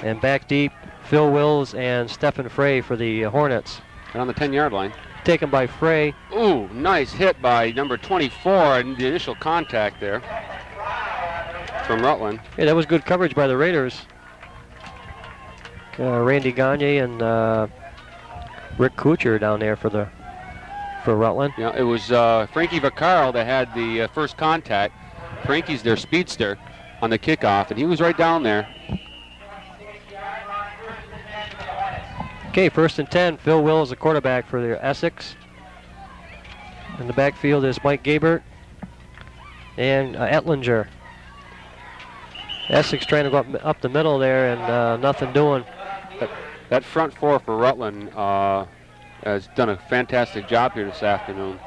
and back deep Phil Wills and Stephen Frey for the Hornets. And on the 10-yard line. Taken by Frey. Ooh, nice hit by number 24 and the initial contact there from Rutland. Yeah, that was good coverage by the Raiders. Randy Gagne and Rick Kuchar down there for Rutland. Yeah, it was Frankie Vaccaro that had the first contact. Frankie's their speedster on the kickoff, and he was right down there. Okay, 1st and 10. Phil Wills, the quarterback for the Essex. In the backfield is Mike Gabert and Etlinger. Essex trying to go up the middle there and nothing doing. That front four for Rutland has done a fantastic job here this afternoon.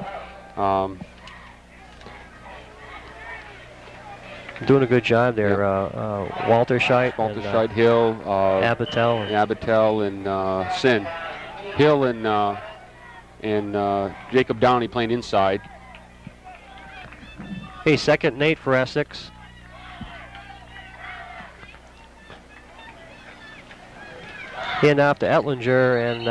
Doing a good job there. Walter Scheid, Hill, Abatel, and Sin. Hill and Jacob Downey playing inside. Hey, 2nd and 8 for Essex. Hand off to Etlinger, and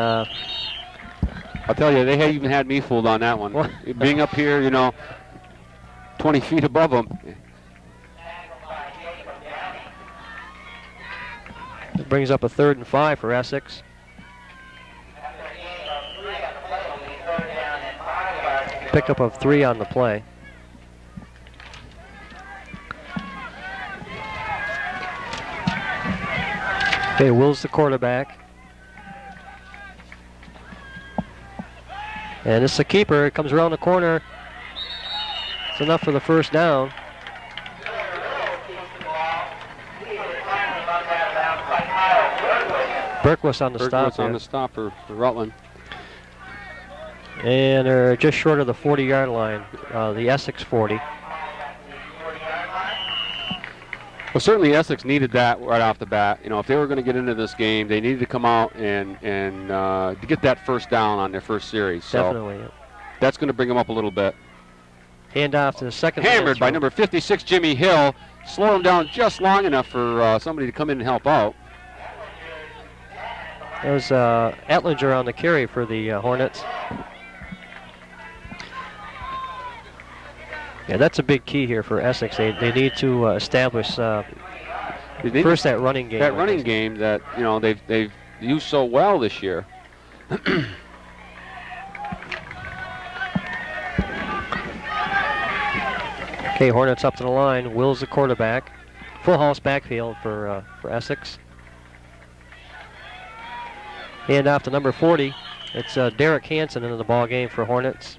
I'll tell you, they even had me fooled on that one. Being up here, you know, 20 feet above them. It brings up a 3rd and 5 for Essex. Pickup of 3 on the play. Okay, Will's the quarterback. And it's a keeper. It comes around the corner. It's enough for the first down. Berquist on the stop. Berquist on the stop for Rutland. And they're just short of the 40-yard line, the Essex 40. Well, certainly Essex needed that right off the bat. You know, if they were going to get into this game, they needed to come out and to get that first down on their first series. So definitely. That's going to bring them up a little bit. Hand off to the second. Hammered by number 56, Jimmy Hill. Slow him down just long enough for somebody to come in and help out. There's Etlinger on the carry for the Hornets. Yeah, that's a big key here for Essex. They need to establish first that running game. That running game that, you know, they've used so well this year. Okay, Hornets up to the line. Will's the quarterback. Full house backfield for Essex. Hand off to number 40. It's Derek Hansen into the ball game for Hornets.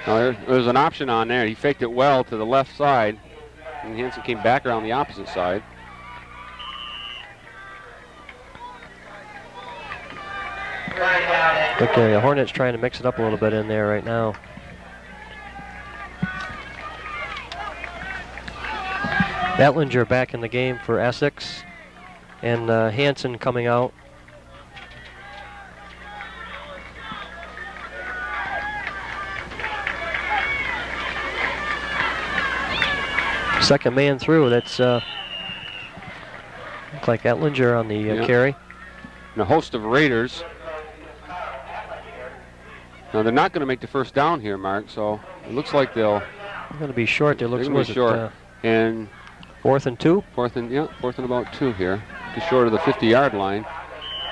Now, there's an option on there. He faked it well to the left side, and Hansen came back around the opposite side. Okay, the Hornets trying to mix it up a little bit in there right now. Etlinger back in the game for Essex, and Hansen coming out. Second man through. That's looks like Etlinger on the carry. And a host of Raiders. Now they're not going to make the first down here, Mark. So it looks like they're going to be short. They're going to be short. And 4th and 2. Fourth and about 2 here, just short of the 50-yard line.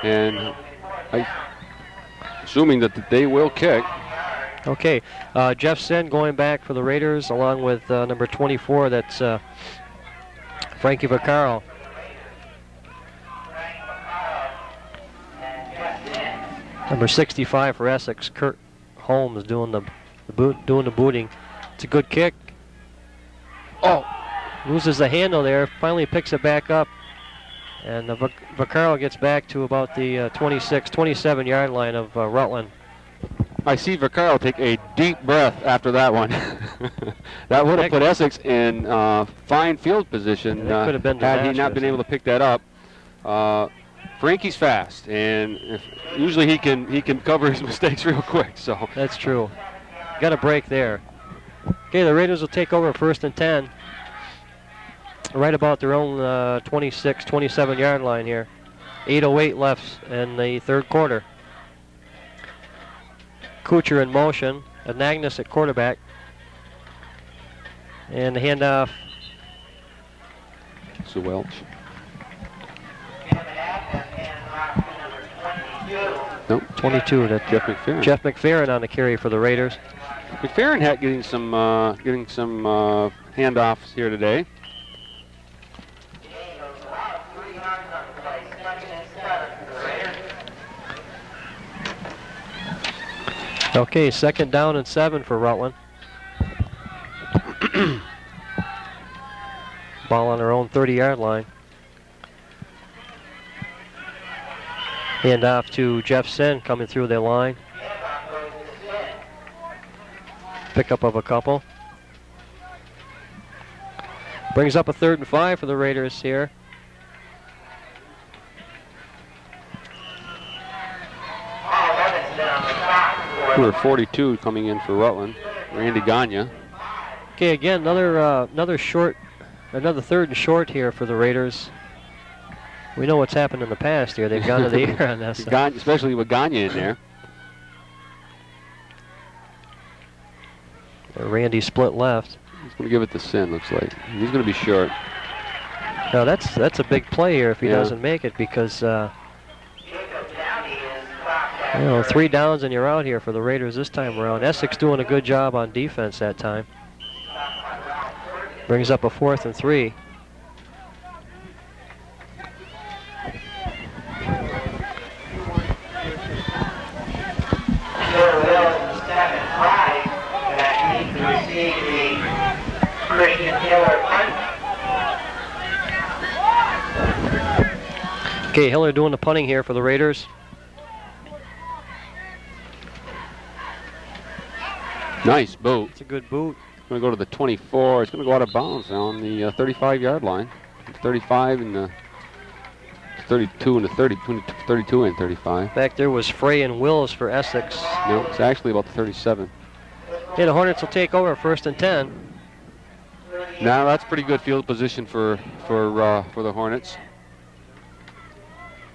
And assuming that they will kick. Okay, Jeff Sin going back for the Raiders along with number 24, that's Frankie Vaccaro. Number 65 for Essex, Kurt Holmes doing the booting. It's a good kick. Oh, loses the handle there, finally picks it back up. And Vaccaro gets back to about the 26, 27 yard line of Rutland. I see Vaccaro take a deep breath after that one. That would have put Essex in fine field position could have been had he not been able to pick that up. Frankie's fast, and usually he can cover his mistakes real quick. So that's true. Got a break there. Okay, the Raiders will take over 1st and 10. Right about their own 26, 27 yard line here. 8:08 left in the 3rd quarter. Kuchar in motion, Anagnos at quarterback. And the handoff. So Welch. Nope. 22 to Jeff McFerrin. Jeff McFerrin on the carry for the Raiders. McFerrin had getting some handoffs here today. Okay, 2nd down and 7 for Rutland. Ball on their own 30-yard line. Hand off to Jeff Sin coming through their line. Pickup of a couple. Brings up a 3rd and 5 for the Raiders here. Number 42 coming in for Rutland, Randy Gagne. Okay, again, another 3rd and short here for the Raiders. We know what's happened in the past here. They've gone to the air on this. Especially with Gagne in there. Randy split left. He's going to give it to Sin, looks like. He's going to be short. Now that's a big play here if he doesn't make it, because 3 downs and you're out here for the Raiders this time around. Essex doing a good job on defense that time. Brings up a 4th and 3. Okay, Hiller doing the punting here for the Raiders. Nice boot. It's a good boot. Going to go to the 24. It's going to go out of bounds on the 35-yard line. 35 and the 32 and the 32 and 35. Back there was Frey and Wills for Essex. No, it's actually about the 37. Okay, the Hornets will take over 1st and 10. Now that's pretty good field position for the Hornets.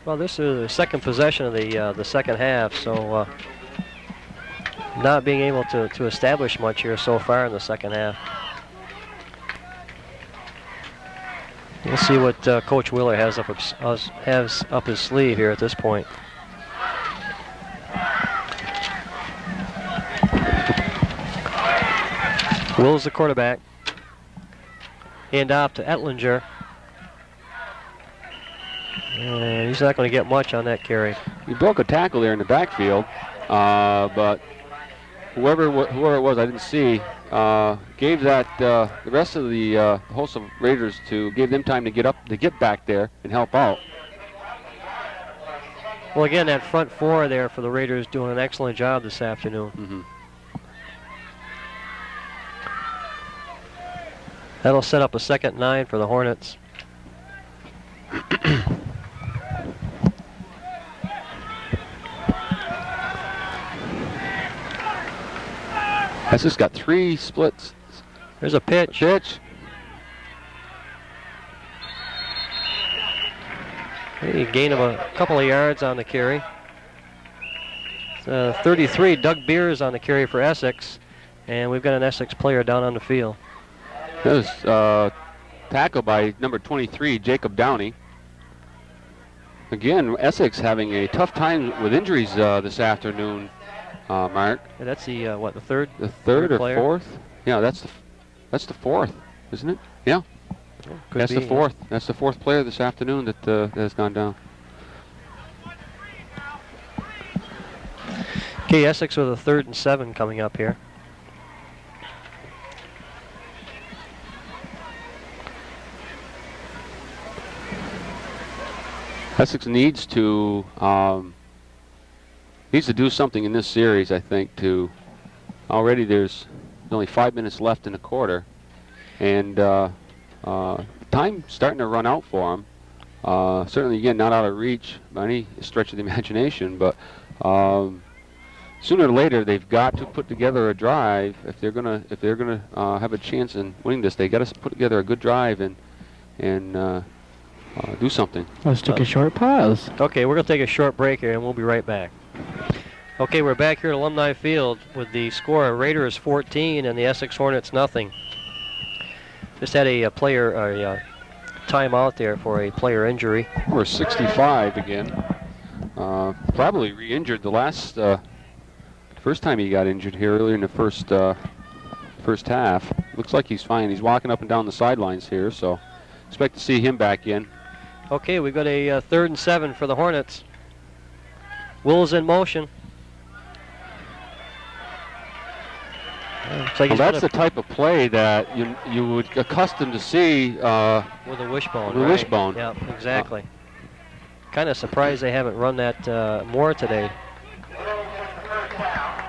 Well, this is the 2nd possession of the 2nd half, so not being able to establish much here so far in the 2nd half. We'll see what Coach Wheeler has up his sleeve here at this point. Will's the quarterback. Hand off to Ettlinger. And he's not going to get much on that carry. He broke a tackle there in the backfield, but whoever it was, I didn't see, gave that the rest of the host of Raiders gave them time to get back there and help out. Well, again, that front 4 there for the Raiders doing an excellent job this afternoon. Mm-hmm. That'll set up a 2nd and 9 for the Hornets. Has just got 3 splits. There's a pitch. A gain of a couple of yards on the carry. 33, Doug Beers on the carry for Essex. And we've got an Essex player down on the field. That was tackled by number 23, Jacob Downey. Again, Essex having a tough time with injuries this afternoon. Mark. Yeah, that's the what, the third? The third or player? fourth? Yeah, that's the fourth, isn't it? Yeah, Could that's be, the yeah. fourth. That's the fourth player this afternoon that has gone down. Okay, Essex with a 3rd and 7 coming up here. Essex needs to do something in this series, I think. Already there's only 5 minutes left in the quarter, and time's starting to run out for them. Certainly, again, not out of reach by any stretch of the imagination, but sooner or later they've got to put together a drive if they're gonna have a chance in winning this. They got to put together a good drive and do something. Let's take a short pause. Okay, we're going to take a short break here, and we'll be right back. Okay, we're back here at Alumni Field with the score: Raiders 14 and the Essex Hornets nothing. Just had a timeout there for a player injury. We're 65 again. Probably re-injured the first time he got injured here earlier in the first half. Looks like he's fine. He's walking up and down the sidelines here, so expect to see him back in. Okay, we've got a 3rd and 7 for the Hornets. Will's in motion. Looks like Well, he's that's the type of play that you would accustomed to see with a wishbone. with a right? wishbone. Yeah, exactly. Kind of surprised they haven't run that more today.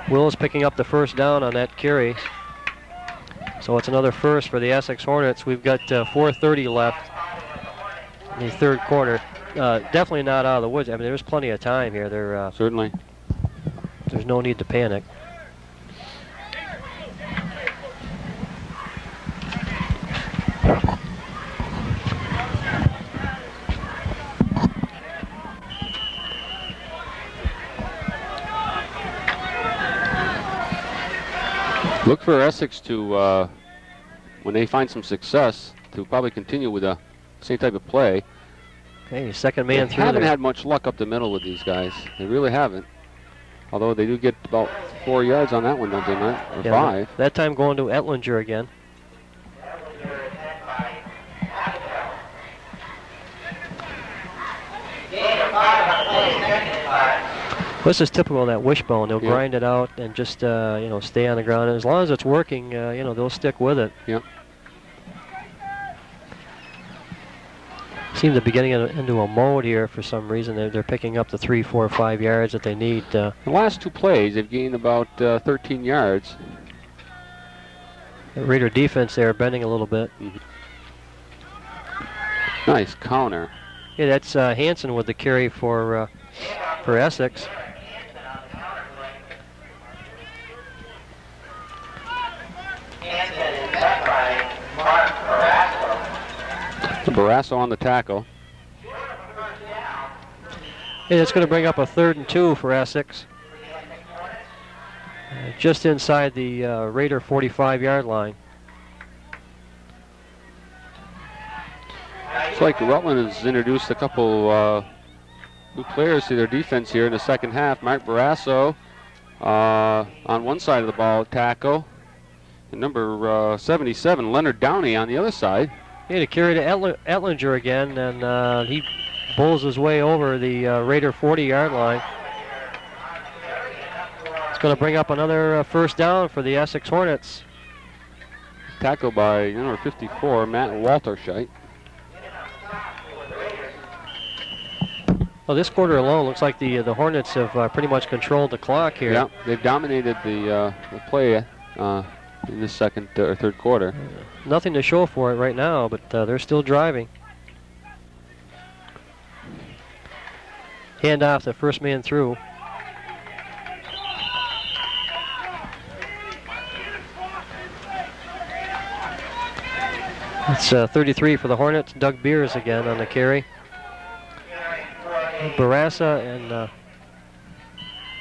Will is picking up the first down on that carry. So it's another first for the Essex Hornets. We've got 4:30 left in the 3rd quarter. Definitely not out of the woods. I mean, there's plenty of time here. Certainly. There's no need to panic. Look for Essex to, when they find some success, to probably continue with the same type of play. Okay, second man They through haven't there. had much luck up the middle with these guys. They really haven't. Although they do get about 4 yards on that one, don't they, Matt? Or Yeah, 5. That time going to Etlinger again. This is typical of that wishbone. They'll grind it out and just stay on the ground. As long as it's working, they'll stick with it. Yep. Seems to be getting into a mode here for some reason. They're picking up the 3, 4, 5 yards that they need. The last 2 plays, they've gained about 13 yards. The Raider defense there bending a little bit. Mm-hmm. Nice counter. Yeah, that's Hansen with the carry for Essex. Barrasso on the tackle. Hey, that's going to bring up a 3rd and 2 for Essex. Just inside the Raider 45-yard line. It's like Rutland has introduced a couple new players to their defense here in the second half. Mark Barrasso on one side of the ball, tackle. And number 77, Leonard Downey, on the other side. Yeah, to carry to Etlinger again, and he bowls his way over the Raider 40-yard line. It's going to bring up another first down for the Essex Hornets. Tackled by number 54, Matt Walterscheit. Well, this quarter alone looks like the Hornets have pretty much controlled the clock here. Yeah, they've dominated the play in the second or third quarter. Nothing to show for it right now, but they're still driving. Hand off the first man through. It's 33 for the Hornets. Doug Beers again on the carry. Barassa and I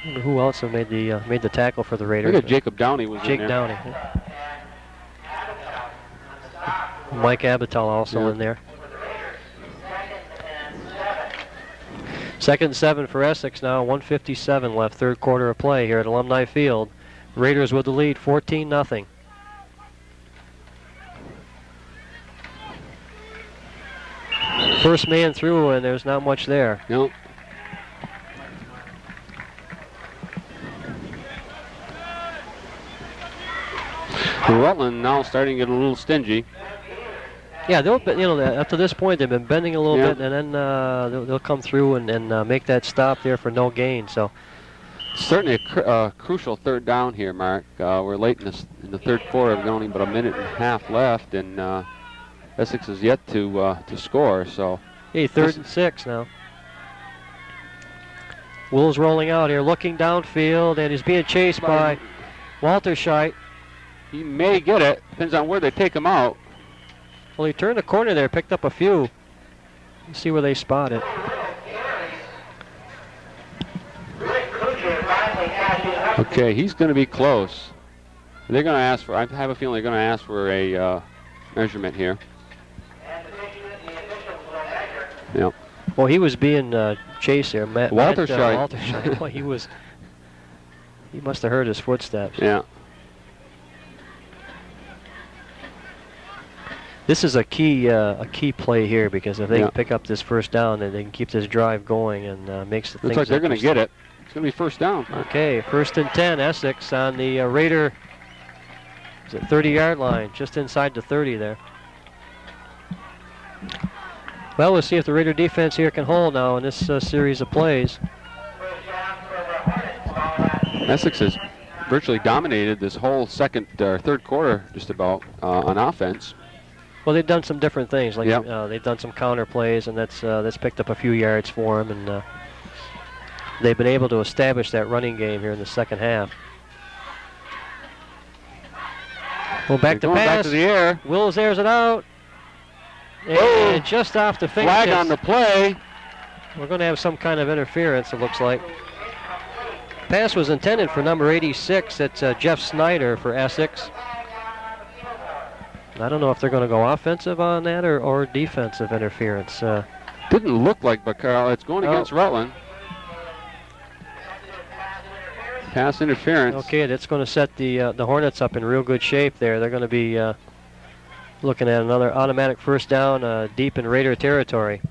wonder who else have made the tackle for the Raiders. Look at Jacob Downey was Jake in there. Downey. Mike Abital also in there. Second and 7 for Essex now. 1:57 left, third quarter of play here at Alumni Field. Raiders with the lead, 14-0. First man through, and there's not much there. Nope. Rutland now starting to get a little stingy. Yeah, they'll, up to this point they've been bending a little bit, and then they'll come through and make that stop there for no gain. So certainly a crucial third down here, Mark. We're late in the third quarter, with only about a minute and a half left, and Essex is yet to score. So hey, third and 6 now. Will's rolling out here, looking downfield, and he's being chased by Walter Scheit. He may get it. Depends on where they take him out. Well, he turned the corner there, picked up a few. Let's see where they spot it. Okay, he's going to be close. They're going to ask for, I have a feeling they're going to ask for a measurement here. Yeah. Well, he was being chased here. Walter Scheit. Walter Scheit. Well, he must have heard his footsteps. Yeah. This is a key play here, because if they can pick up this first down, then they can keep this drive going and makes the things. Looks like they're going to get it. It's going to be first down. Okay, first and 10, Essex on the Raider. Is it 30-yard line, just inside the 30 there. Well, we'll see if the Raider defense here can hold now in this series of plays. Essex has virtually dominated this whole third quarter, just about, on offense. Well, they've done some different things. Like they've done some counter plays, and that's picked up a few yards for them, and they've been able to establish that running game here in the second half. Well, back to pass. Back to the air. Wills airs it out. And just off the fingertips. Flag on the play. We're going to have some kind of interference, it looks like. Pass was intended for number 86. That's Jeff Snyder for Essex. I don't know if they're going to go offensive on that or defensive interference. Didn't look like, but Carl, it's going against Rutland. Pass interference. Okay, that's going to set the Hornets up in real good shape there. They're going to be looking at another automatic first down deep in Raider territory.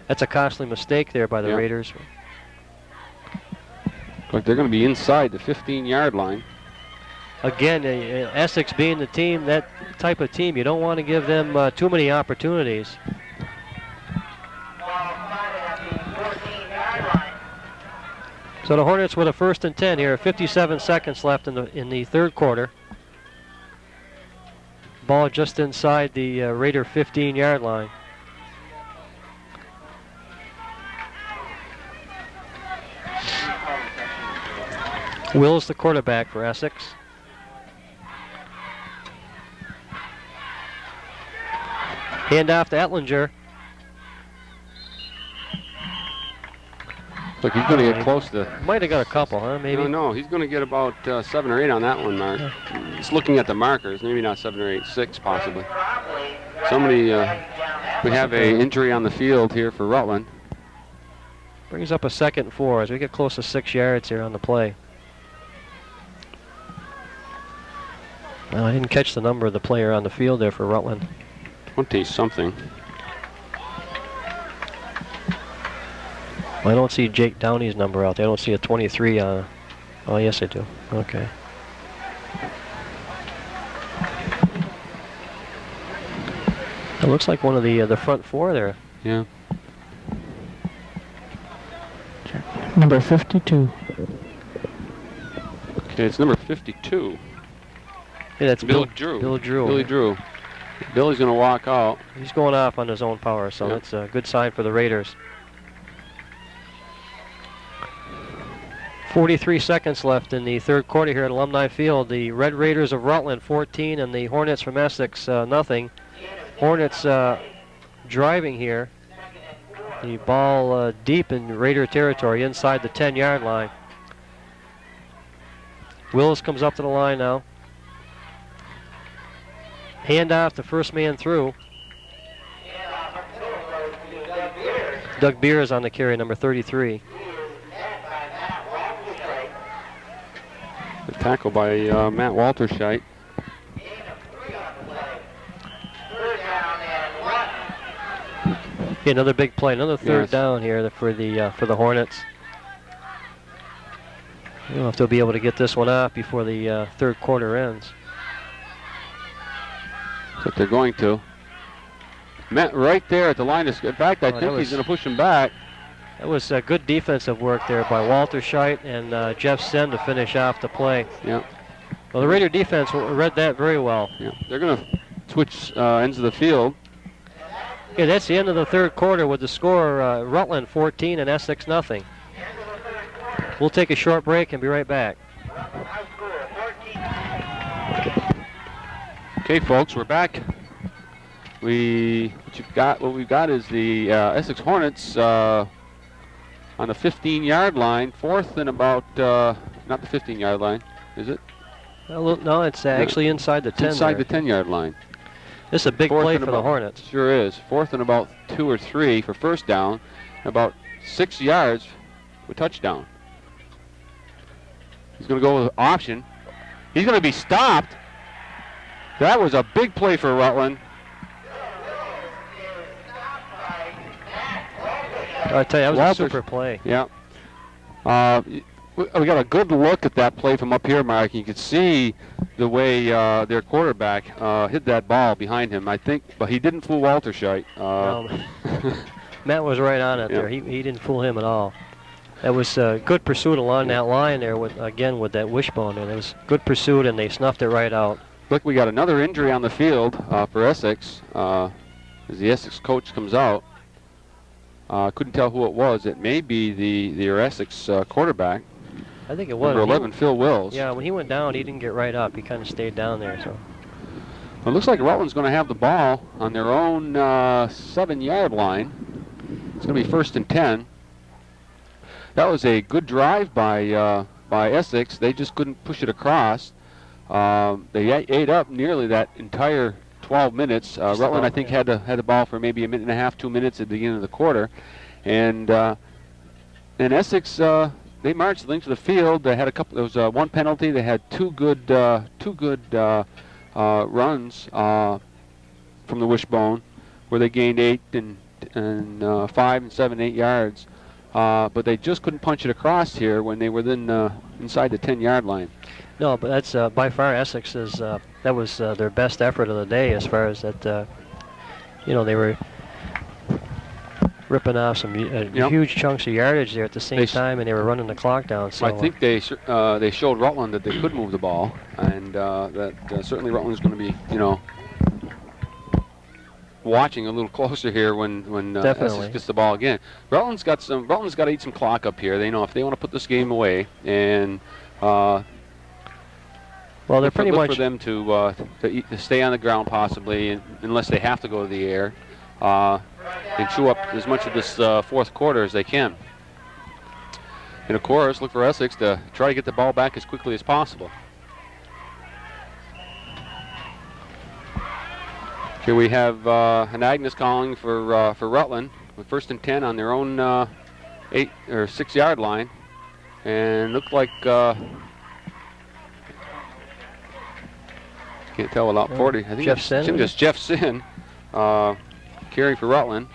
That's a costly mistake there by the Raiders. Like they're going to be inside the 15-yard line. Again, Essex being the team, that type of team, you don't want to give them too many opportunities. So the Hornets with a first and 10 here, 57 seconds left in the third quarter. Ball just inside the Raider 15-yard line. Will's the quarterback for Essex. Hand off to Etlinger. Look, he's going to get close to. Might have got a couple, huh? Maybe. No, he's going to get about 7 or 8 on that one, Mark. Just looking at the markers, maybe not 7 or 8, 6 possibly. Somebody, we have a injury on the field here for Rutland. Brings up a 2nd and 4 as we get close to 6 yards here on the play. Well, I didn't catch the number of the player on the field there for Rutland. 20-something. I don't see Jake Downey's number out there. I don't see a 23 on. Oh, yes, I do. Okay. It looks like one of the front four there. Yeah. Number 52. Okay, it's number 52. Yeah, that's Bill Drew. Bill Drew. Billy Drew. Billy's going to walk out. He's going off on his own power, so that's a good sign for the Raiders. 43 seconds left in the third quarter here at Alumni Field. The Red Raiders of Rutland 14 and the Hornets from Essex nothing. Hornets driving here. The ball deep in Raider territory inside the 10-yard line. Willis comes up to the line now. Hand off to first man through. Doug Beer is on the carry, number 33. The tackle by Matt Walterscheidt. Okay, another big play, another third down here for the Hornets. I don't know if they'll be able to get this one off before the third quarter ends. But they're going to. Matt right there at the line of in fact, I think he's going to push him back. That was good defensive work there by Walterscheidt and Jeff Sen to finish off the play. Yeah. Well, the Raider defense read that very well. Yeah. They're going to switch ends of the field. Okay, that's the end of the third quarter with the score Rutland 14 and Essex nothing. We'll take a short break and be right back. Okay, folks, we're back. What we've got is the Essex Hornets on the 15-yard line, fourth and about not the 15-yard line, is it? No, it's actually inside the 10. Inside the 10-yard line. This is a big play for the Hornets. Sure is. Fourth and about 2 or 3 for first down, about 6 yards for touchdown. He's going to go with option. He's going to be stopped. That was a big play for Rutland. I tell you, that was a super play. Yeah. We got a good look at that play from up here, Mark. You could see the way their quarterback hit that ball behind him. I think, but he didn't fool Walterscheidt. Matt was right on it there. He didn't fool him at all. That was good pursuit along that line there with that wishbone there. It was good pursuit, and they snuffed it right out. Look, we got another injury on the field for Essex as the Essex coach comes out. Couldn't tell who it was. It may be their Essex quarterback. I think it was. Number 11, Phil Wills. Yeah, when he went down, he didn't get right up. He kind of stayed down there. So. Well, it looks like Rutland's going to have the ball on their own 7-yard line. It's going to be first and 10. That was a good drive by Essex. They just couldn't push it across. They ate up nearly that entire 12 minutes. Rutland, I think, had the ball for maybe a minute and a half, 2 minutes at the beginning of the quarter, and Essex they marched the length of the field. They had a couple. There was one penalty. They had two good runs from the wishbone, where they gained 8 and 5 and 7, 8 yards. But they just couldn't punch it across here when they were then inside the 10-yard line. No, but that's by far Essex's. That was their best effort of the day as far as that. They were ripping off some huge chunks of yardage there at the same time, and they were running the clock down. So I think they showed Rutland that they could move the ball, and that certainly Rutland's going to be watching a little closer here when Essex gets the ball again. Rutland's got to eat some clock up here. They know if they want to put this game away, and well, they're pretty much for them to stay on the ground possibly, unless they have to go to the air, and chew up as much of this fourth quarter as they can. And of course, look for Essex to try to get the ball back as quickly as possible. Here we have an Agnes calling for Rutland with first and 10 on their own 8 or 6 yard line, and looked like can't tell without 40. I think it's Jeff Sin carrying for Rutland,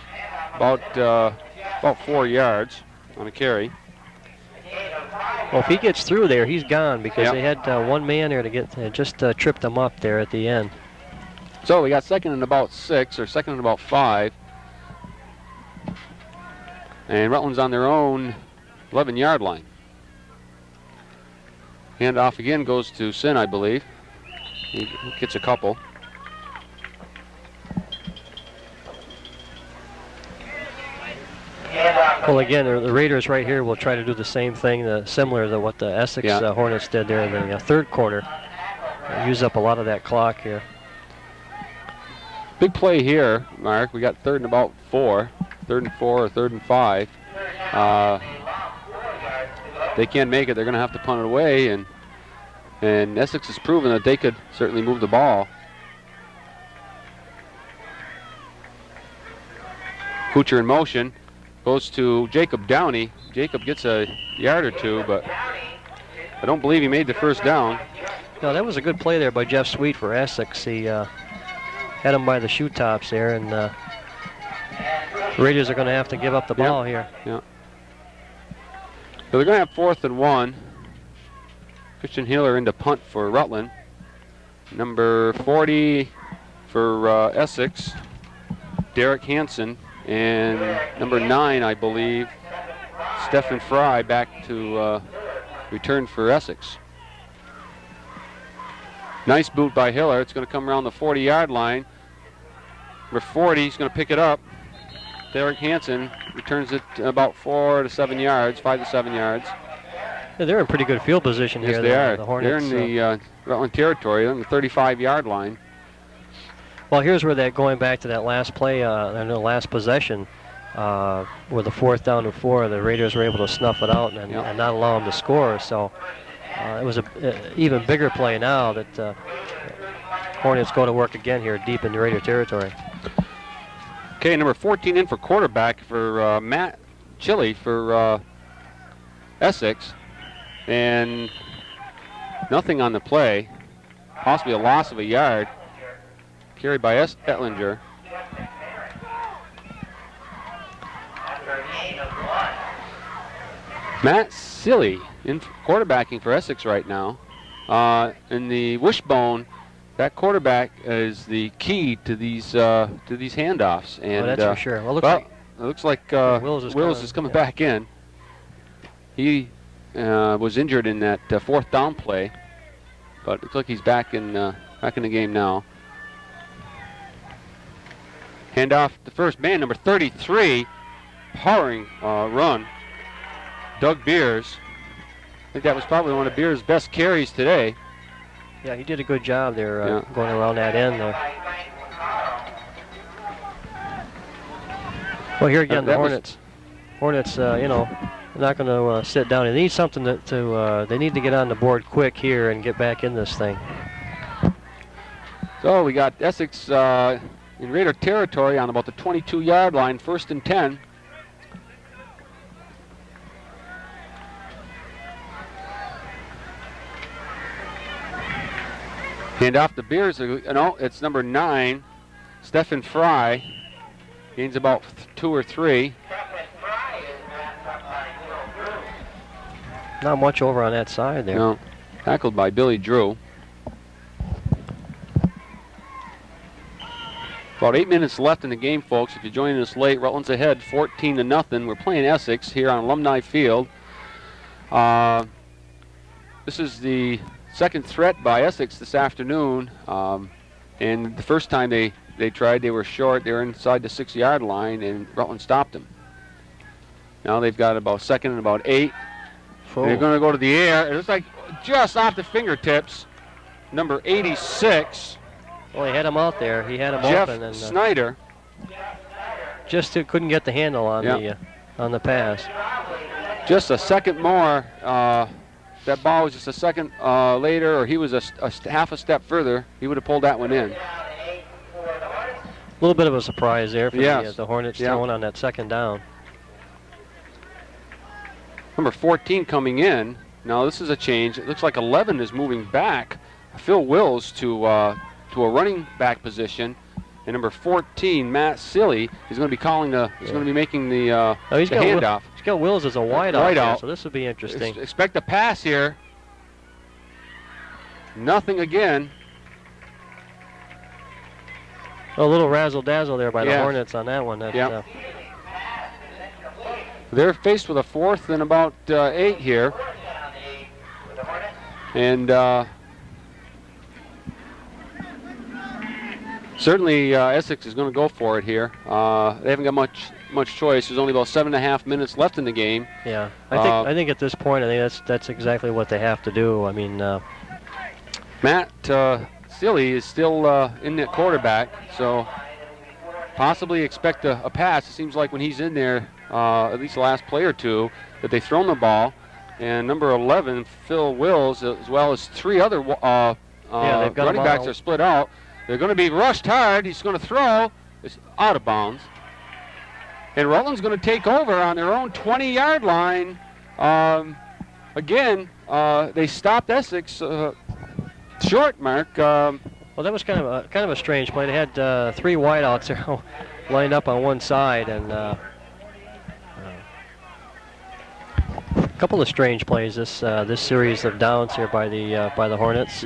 about 4 yards on a carry. Well, if he gets through there, he's gone because they had one man there to get just tripped him up there at the end. So we got second and about 6 or second and about 5. And Rutland's on their own 11-yard line. Handoff again goes to Sin, I believe. He gets a couple. Well, again, the Raiders right here will try to do the same thing, similar to what the Essex Hornets did there in the third quarter. Use up a lot of that clock here. Big play here, Mark. We got third and about 4. Third and 4 or third and 5. They can't make it. They're going to have to punt it away, and Essex has proven that they could certainly move the ball. Kucher in motion, Goes to Jacob Downey. Jacob gets a yard or two, but I don't believe he made the first down. No, that was a good play there by Jeff Sweet for Essex. He had him by the shoe tops there, and the Raiders are going to have to give up the ball here. Yeah. So they're going to have 4th and 1. Christian Hiller into punt for Rutland. Number 40 for Essex, Derek Hansen, and number 9, I believe, Stephen Fry back to return for Essex. Nice boot by Hiller. It's going to come around the 40-yard line. Number 40 is going to pick it up. Derek Hansen returns it about 4 to 7 yards, 5 to 7 yards. Yeah, they're in pretty good field position here. Yes, they are. The Hornets, they're in the Rutland territory. They're in the 35-yard line. Well, here's where that going back to that last play, the last possession, where the 4th down and 4, the Raiders were able to snuff it out and not allow them to score. So it was an even bigger play now that Hornets go to work again here deep in the Raider territory. Okay, number 14 in for quarterback for Matt Chili for Essex. And nothing on the play. Possibly a loss of a yard. Carried by Etlinger. Matt Silly in quarterbacking for Essex right now. In the wishbone, that quarterback is the key to these handoffs. And that's for sure. Well, it looks like Wills is coming back in. He was injured in that 4th down play, but it looks like he's back in the game now. Handoff the first man, number 33, powering run. Doug Beers. I think that was probably one of Beers' best carries today. Yeah, he did a good job there going around that end there. Well, here again, the Hornets. Hornets, you know, not going to sit down. They need something they need to get on the board quick here and get back in this thing. So we got Essex in Raider territory on about the 22-yard line, 1st and 10. Hand off to Beers. No, it's number 9, Stephen Fry. Gains about 2 or 3. Not much over on that side there. No, tackled by Billy Drew. About 8 minutes left in the game, folks. If you're joining us late, Rutland's ahead 14-0. We're playing Essex here on Alumni Field. This is the second threat by Essex this afternoon. And the first time they tried, they were short. They were inside the 6-yard line, and Rutland stopped them. Now they've got about 2nd and about 8. They're going to go to the air. It looks like just off the fingertips. Number 86. Well, he had him out there. He had him Jeff open, and Snyder just couldn't get the handle on the pass. Just a second more. That ball was just a second later, or he was a half a step further. He would have pulled that one in. A little bit of a surprise there for the Hornets throwing on that 2nd down. Number 14 coming in. Now this is a change. It looks like 11 is moving back. Phil Wills to a running back position, and number 14, Matt Silly, is going to be calling he's going to be making the handoff. He's got Wills as a wide out, so this will be interesting. Expect a pass here. Nothing again. A little razzle-dazzle there by the Hornets on that one. They're faced with a 4th and about 8 here. And certainly Essex is going to go for it here. They haven't got much choice. There's only about 7.5 minutes left in the game. Yeah, I think at this point, I think that's exactly what they have to do. I mean, Matt Silly is still in at quarterback, so possibly expect a pass. It seems like when he's in there, at least the last play or two, that they've thrown the ball. And number 11, Phil Wills, as well as 3 other running backs are split out. They're going to be rushed hard. He's going to throw. It's out of bounds. And Rutland's going to take over on their own 20-yard line. Again, they stopped Essex short, Mark. Well, that was kind of a strange play. They had 3 wideouts there lined up on one side, and a couple of strange plays this series of downs here by the Hornets.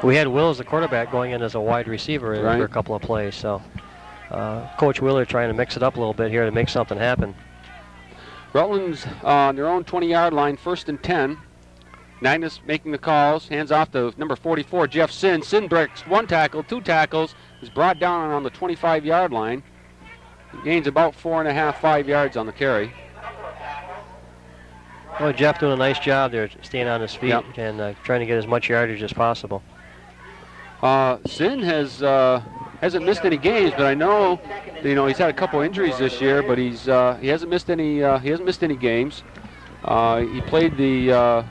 We had Wills, the quarterback, going in as a wide receiver for a couple of plays. So Coach Wheeler trying to mix it up a little bit here to make something happen. Rutland's on their own 20-yard line, 1st and 10. Magnus making the calls, hands off to number 44, Jeff Sin. Sin breaks 1 tackle, 2 tackles, is brought down on the 25-yard line. He gains about 4.5, 5 yards on the carry. Well, Jeff doing a nice job there, staying on his feet and trying to get as much yardage as possible. Sin hasn't missed any games, but I know, he's had a couple injuries this year, but he hasn't missed any games. He played I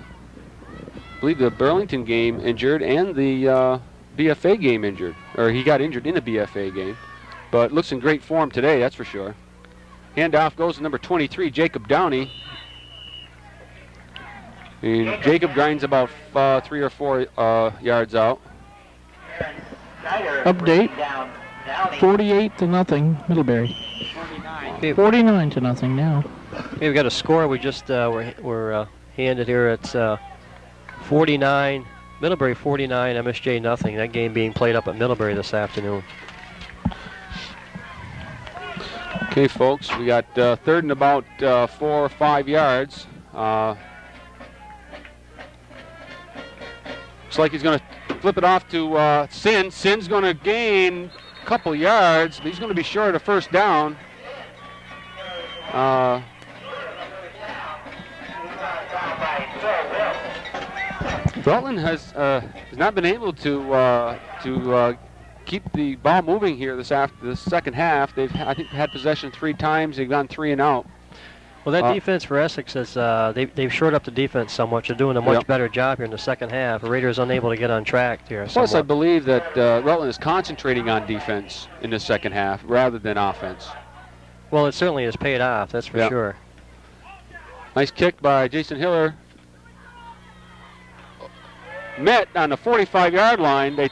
believe the Burlington game injured and the BFA game injured, or he got injured in the BFA game, but looks in great form today, that's for sure. Handoff goes to number 23, Jacob Downey. And Jacob grinds about 3 or 4 yards out. Update, 48-0, Middlebury. 49-0 now. Okay, we've got a score. We just we're handed here. It's 49, Middlebury 49, MSJ nothing. That game being played up at Middlebury this afternoon. Okay, folks, we got 3rd and about 4 or 5 yards. Looks like he's going to flip it off to Sin. Sin's going to gain a couple yards, but he's going to be short of 1st down. Rutland has not been able to keep the ball moving here this second half. They've I think had possession 3 times. They've gone 3 and out. Well, that defense for Essex is they've shored up the defense somewhat. They're doing a much better job here in the second half. The Raiders unable to get on track here. Plus, somewhat. I believe that Rutland is concentrating on defense in the second half rather than offense. Well, it certainly has paid off. That's for sure. Nice kick by Jason Hiller. Met on the 45-yard line. They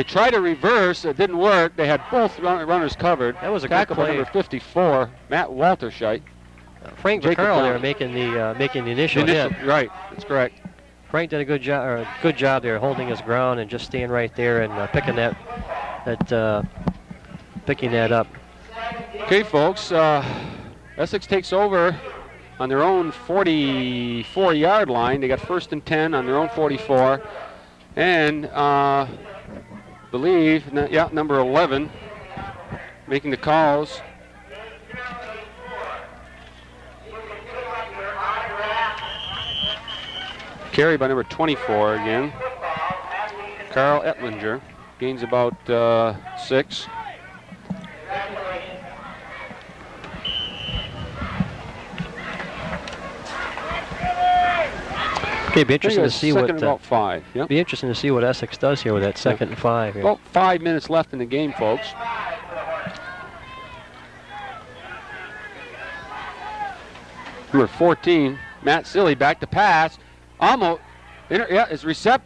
tried to reverse. It didn't work. They had both runners covered. That was a tackle good play. By number 54, Matt Walterscheit. Frank Vaccaro there making the initial hit. Right, that's correct. Frank did a good job there, holding his ground and just staying right there and picking that up. Okay, folks. Essex takes over on their own 44-yard line. They got 1st and 10 on their own 44, and believe number 11 making the calls. Carry by number 24 again. Carl Ettlinger gains about 6. Okay, be interesting to see what. About 5. Yep. Be interesting to see what Essex does here with that 2nd and 5. Here. About 5 minutes left in the game, folks. Number 14, Matt Silly back to pass. Almost, is recept.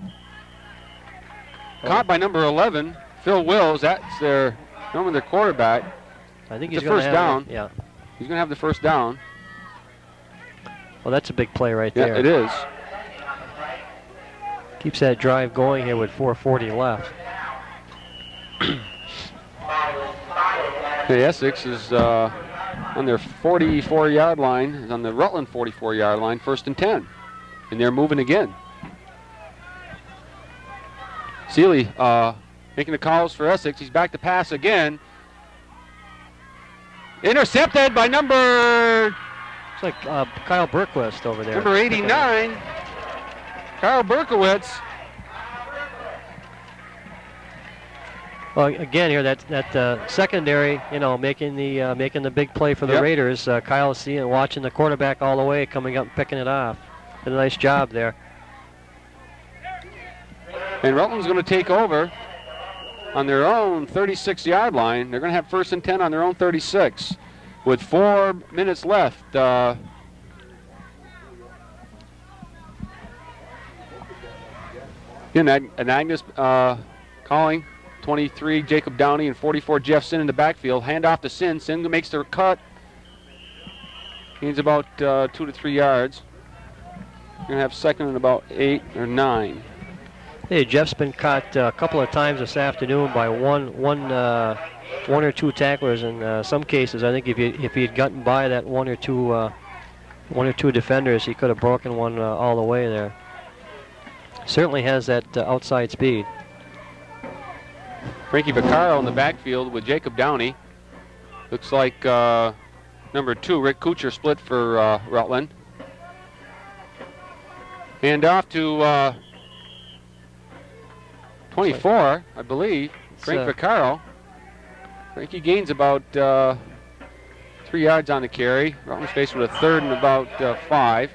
Caught by number 11, Phil Wills. That's their quarterback. I think he's going to have down. Yeah. He's going to have the 1st down. Well, that's a big play right there. Yeah, it is. Keeps that drive going here with 4:40 left. Okay, Essex is on their 44-yard line, is on the Rutland 44-yard line, 1st and 10. And they're moving again. Seeley making the calls for Essex. He's back to pass again. Intercepted by number... It's like Kyle Berquist over there. Number 89, Kyle Berkowitz. Well, again here, that secondary, making the big play for the Raiders. Kyle seeing, watching the quarterback all the way, coming up and picking it off. Did a nice job there. And Rutland's going to take over on their own 36-yard line. They're going to have 1st and 10 on their own 36. with 4 minutes left. Again, Agnes calling. 23, Jacob Downey, and 44, Jeff Sin in the backfield. Hand off to Sin. Sin makes the cut. Gains about 2 to 3 yards. We're going to have second and about 8 or 9. Hey, Jeff's been caught a couple of times this afternoon by one or two tacklers. In some cases, I think if he had gotten by that one or two defenders, he could have broken one all the way there. Certainly has that outside speed. Frankie Vaccaro in the backfield with Jacob Downey. Looks like number 2, Rick Kuchar, split for Rutland. Hand off to 24, I believe, Frank Vaccaro. Frankie gains about 3 yards on the carry. Rutland's faced with a third and about 5.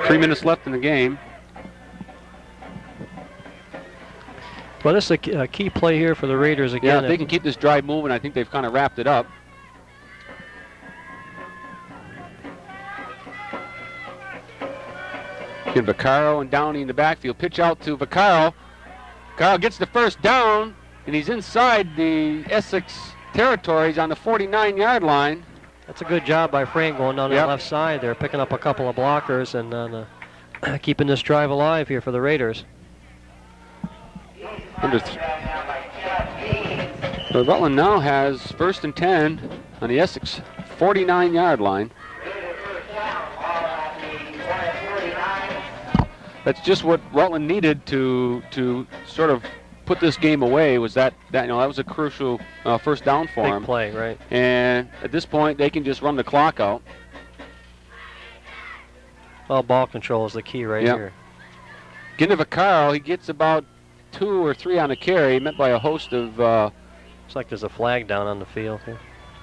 Three minutes left in the game. Well, this is a key play here for the Raiders again. Yeah, if they can keep this drive moving, I think they've kind of wrapped it up. Again, Vaccaro and Downey in the backfield. Pitch out to Vaccaro. Vaccaro gets the first down, and he's inside the Essex territories on the 49-yard line. That's a good job by Frank going down the left side there, picking up a couple of blockers and keeping this drive alive here for the Raiders. So Rutland now has first and 10 on the Essex 49-yard line. That's just what Rutland needed to sort of put this game away. Was that was a crucial first down for him. Big play, right? And at this point, they can just run the clock out. Well, ball control is the key right here. Getting to Vaccaro, he gets about 2 or 3 on the carry, met by a host of looks like there's a flag down on the field here.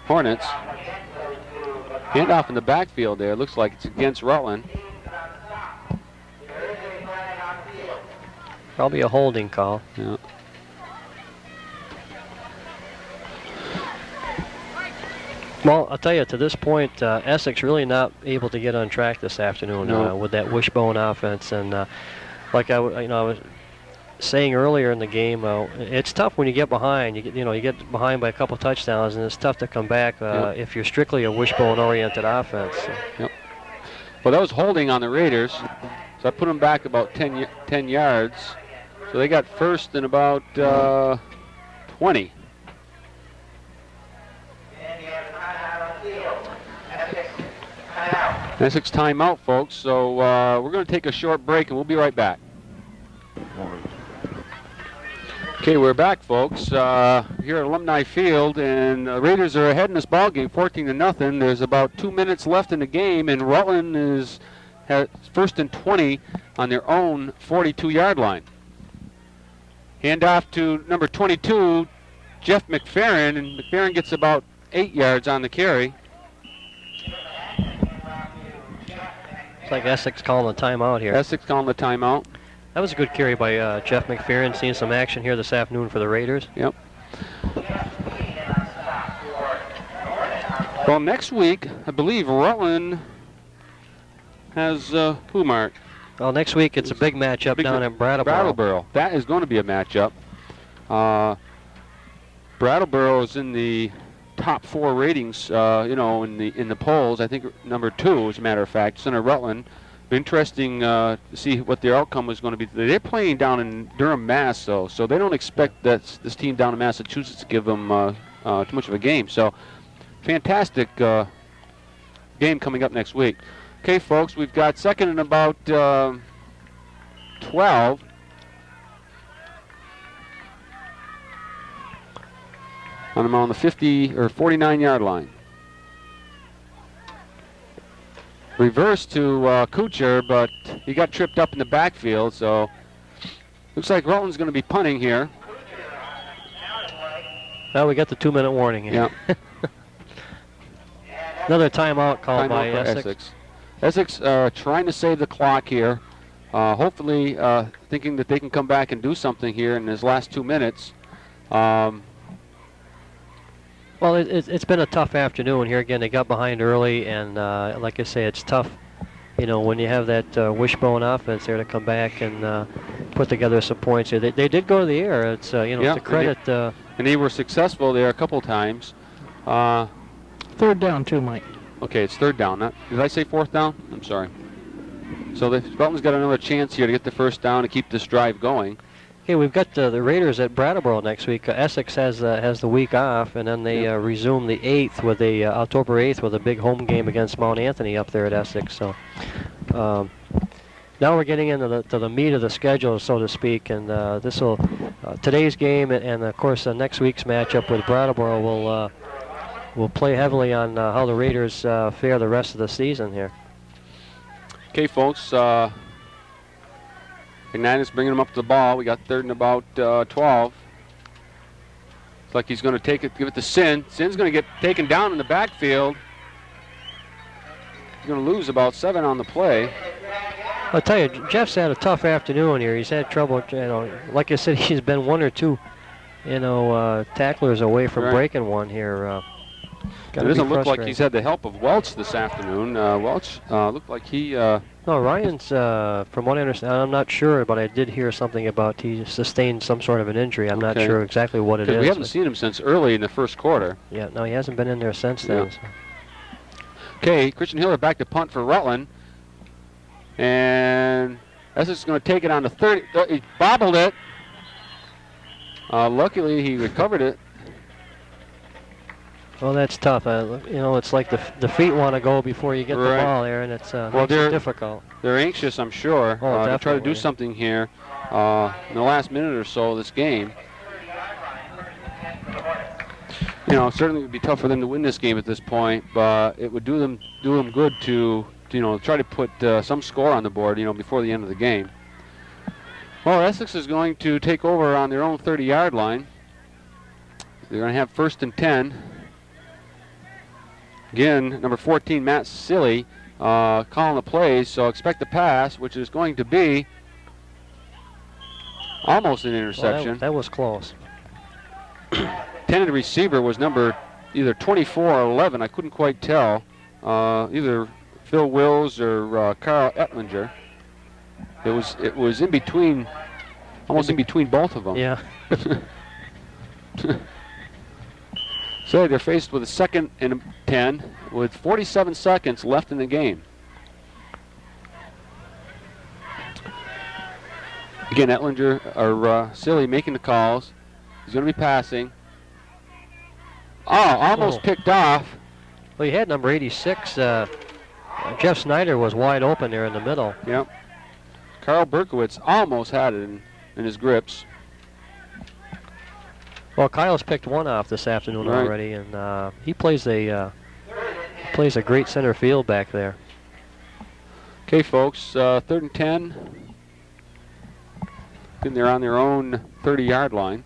Hornets. Handoff in the backfield there. Looks like it's against Rutland. Probably a holding call. Yeah. Well, I'll tell you, to this point, Essex really not able to get on track this afternoon with that wishbone offense. And like I was saying earlier in the game, it's tough when you get behind. You get behind by a couple touchdowns, and it's tough to come back if you're strictly a wishbone-oriented offense. Yep. Well, that was holding on the Raiders, so I put them back about 10 yards. So they got first and about 20. Essex timeout, folks. So we're going to take a short break, and we'll be right back. Okay, we're back, folks. Here at Alumni Field, and the Raiders are ahead in this ball game, 14-0. There's about 2 minutes left in the game, and Rutland has first and 20 on their own 42-yard line. Hand off to number 22, Jeff McFerrin, and McFerrin gets about 8 yards on the carry. It's like Essex calling the timeout here. Essex calling the timeout. That was a good carry by Jeff McFerrin, seeing some action here this afternoon for the Raiders. Yep. Well, next week, I believe Rutland has who, Mark? Well, next week it's a big matchup down at Brattleboro. That is going to be a matchup. Brattleboro is in the top 4 ratings, in the polls. I think number 2, as a matter of fact. Center Rutland. Interesting to see what their outcome is going to be. They're playing down in Durham, Mass, so they don't expect this team down in Massachusetts to give them too much of a game. So, fantastic game coming up next week. Okay, folks, we've got second and about 12. On the 50 or 49-yard line. Reverse to Kuchar, but he got tripped up in the backfield, so looks like Rutland's going to be punting here. Well, we got the 2-minute warning here. Yeah. Another timeout called by Essex. Essex trying to save the clock here. hopefully thinking that they can come back and do something here in his last 2 minutes. Well, it's been a tough afternoon here. Again, they got behind early, and like I say, it's tough, you know, when you have that wishbone offense there to come back and put together some points here. They did go to the air. It's you know, Yeah, it's a credit. And they were successful there a couple times. Third down too, Mike. Okay, it's third down. Did I say fourth down? I'm sorry. So Belton's got another chance here to get the first down to keep this drive going. Okay, we've got the Raiders at Brattleboro next week. Essex has the week off, and then they resume the 8th with October 8th with a big home game against Mount Anthony up there at Essex. So now we're getting into the meat of the schedule, so to speak, and today's game and of course next week's matchup with Brattleboro will play heavily on how the Raiders fare the rest of the season here. Okay, folks. Ignatius bringing him up to the ball. We got third and about 12. It's like he's going to give it to Sin. Sin's going to get taken down in the backfield. He's going to lose about 7 on the play. I'll tell you, Jeff's had a tough afternoon here. He's had trouble, you know, like I said, he's been 1 or 2, you know, tacklers away from breaking one here. It doesn't look like he's had the help of Welch this afternoon. Welch looked like he... No, Ryan's, from what I understand, I'm not sure, but I did hear something about he sustained some sort of an injury. I'm not sure exactly what it is. We haven't seen him since early in the first quarter. Yeah, no, he hasn't been in there since then. Yeah. So. Okay, Christian Hiller back to punt for Rutland. And Essex is going to take it on the 30. He bobbled it. Luckily, he recovered it. Well, that's tough. You know, it's like the feet want to go before you get the ball there, and it's difficult. They're anxious, I'm sure, to try to do something here in the last minute or so of this game. You know, certainly it would be tough for them to win this game at this point, but it would do them good to try to put some score on the board, you know, before the end of the game. Well, Essex is going to take over on their own 30-yard line. They're going to have first and 10. Again, number 14, Matt Silly, calling the plays, so expect the pass, which is going to be almost an interception. Well, that was close. Intended receiver was number either 24 or 11. I couldn't quite tell. Either Phil Wills or Carl Ettlinger. It was in between, almost in between both of them. Yeah. So they're faced with a second and 10 with 47 seconds left in the game. Again, Ettlinger or Silly making the calls. He's going to be passing. Oh, almost picked off. Well, you had number 86. Jeff Snyder was wide open there in the middle. Yep. Carl Berkowitz almost had it in his grips. Well, Kyle's picked one off this afternoon already, and he plays a great center field back there. Okay, folks, third and 10. And they're on their own 30-yard line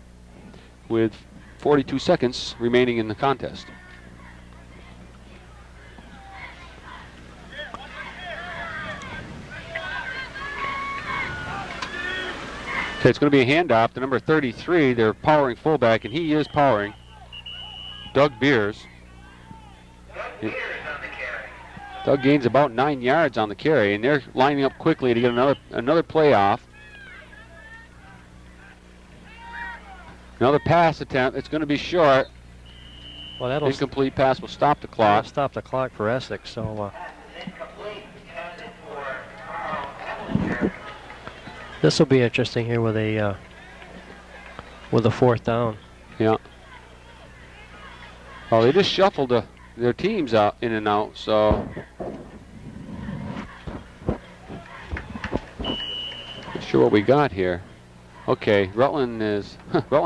with 42 seconds remaining in the contest. Okay, it's going to be a handoff to number 33, their powering fullback, and he is powering. Doug Beers. Doug gains about 9 yards on the carry, and they're lining up quickly to get another play off. Another pass attempt. It's going to be short. Well, that'll incomplete pass will stop the clock. That'll stop the clock for Essex. So this will be interesting here with a fourth down. Yeah. Oh, they just shuffled their teams out in and out. So not sure what we got here. Okay, Rutland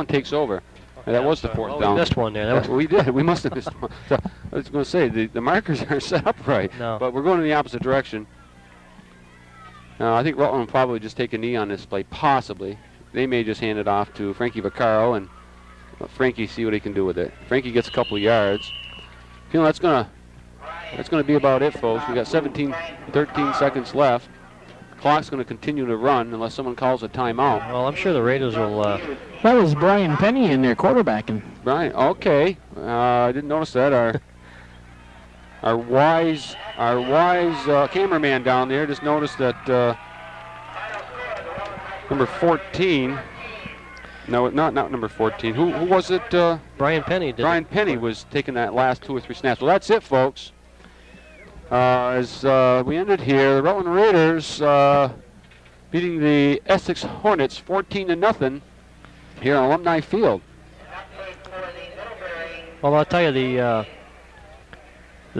takes over. Okay, that was the fourth down. We missed one there. We did. We must have missed one. So, I was going to say, the markers are set up right, but we're going in the opposite direction. I think Rutland will probably just take a knee on this play, possibly. They may just hand it off to Frankie Vaccaro and let Frankie see what he can do with it. Frankie gets a couple of yards. You know, that's gonna be about it, folks. We got 13 seconds left. clock's going to continue to run unless someone calls a timeout. Well, I'm sure the Raiders will. That was Brian Penny in there quarterbacking. Brian, okay. I didn't notice that. Our wise cameraman down there just noticed that number 14. No, not number 14. Who was it? Brian Penny did. Brian Penny was taking that last 2 or 3 snaps. Well, that's it, folks. As we ended here, the Rutland Raiders beating the Essex Hornets 14-0 here on Alumni Field. Well, I'll tell you, the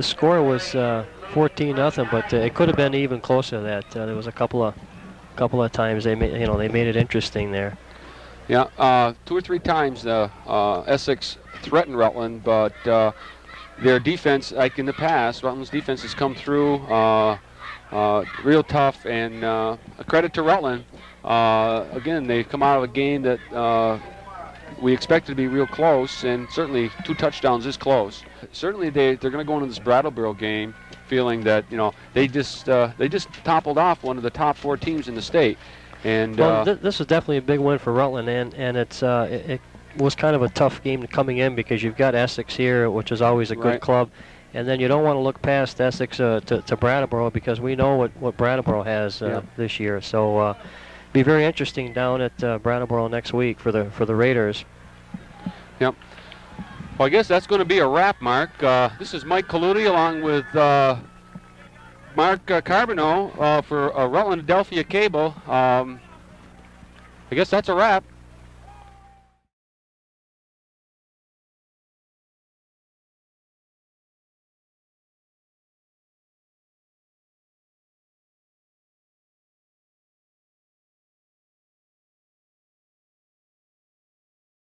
score was 14-0, but it could have been even closer to that. There was a couple of times they made it interesting there. Yeah, 2 or 3 times Essex threatened Rutland, but their defense, like in the past, Rutland's defense has come through real tough, and a credit to Rutland. Again, they've come out of a game that we expected to be real close, and certainly 2 touchdowns is close. Certainly they're going to go into this Brattleboro game feeling that they just toppled off one of the top 4 teams in the state. And well, this is definitely a big win for Rutland, and it was kind of a tough game coming in because you've got Essex here, which is always a good club, and then you don't want to look past Essex to Brattleboro because we know what Brattleboro has this year. So be very interesting down at Brattleboro next week for the Raiders. Yep. Well, I guess that's going to be a wrap, Mark. This is Mike Coloutti along with Mark Carboreau for Rutland Adelphia Cable. I guess that's a wrap.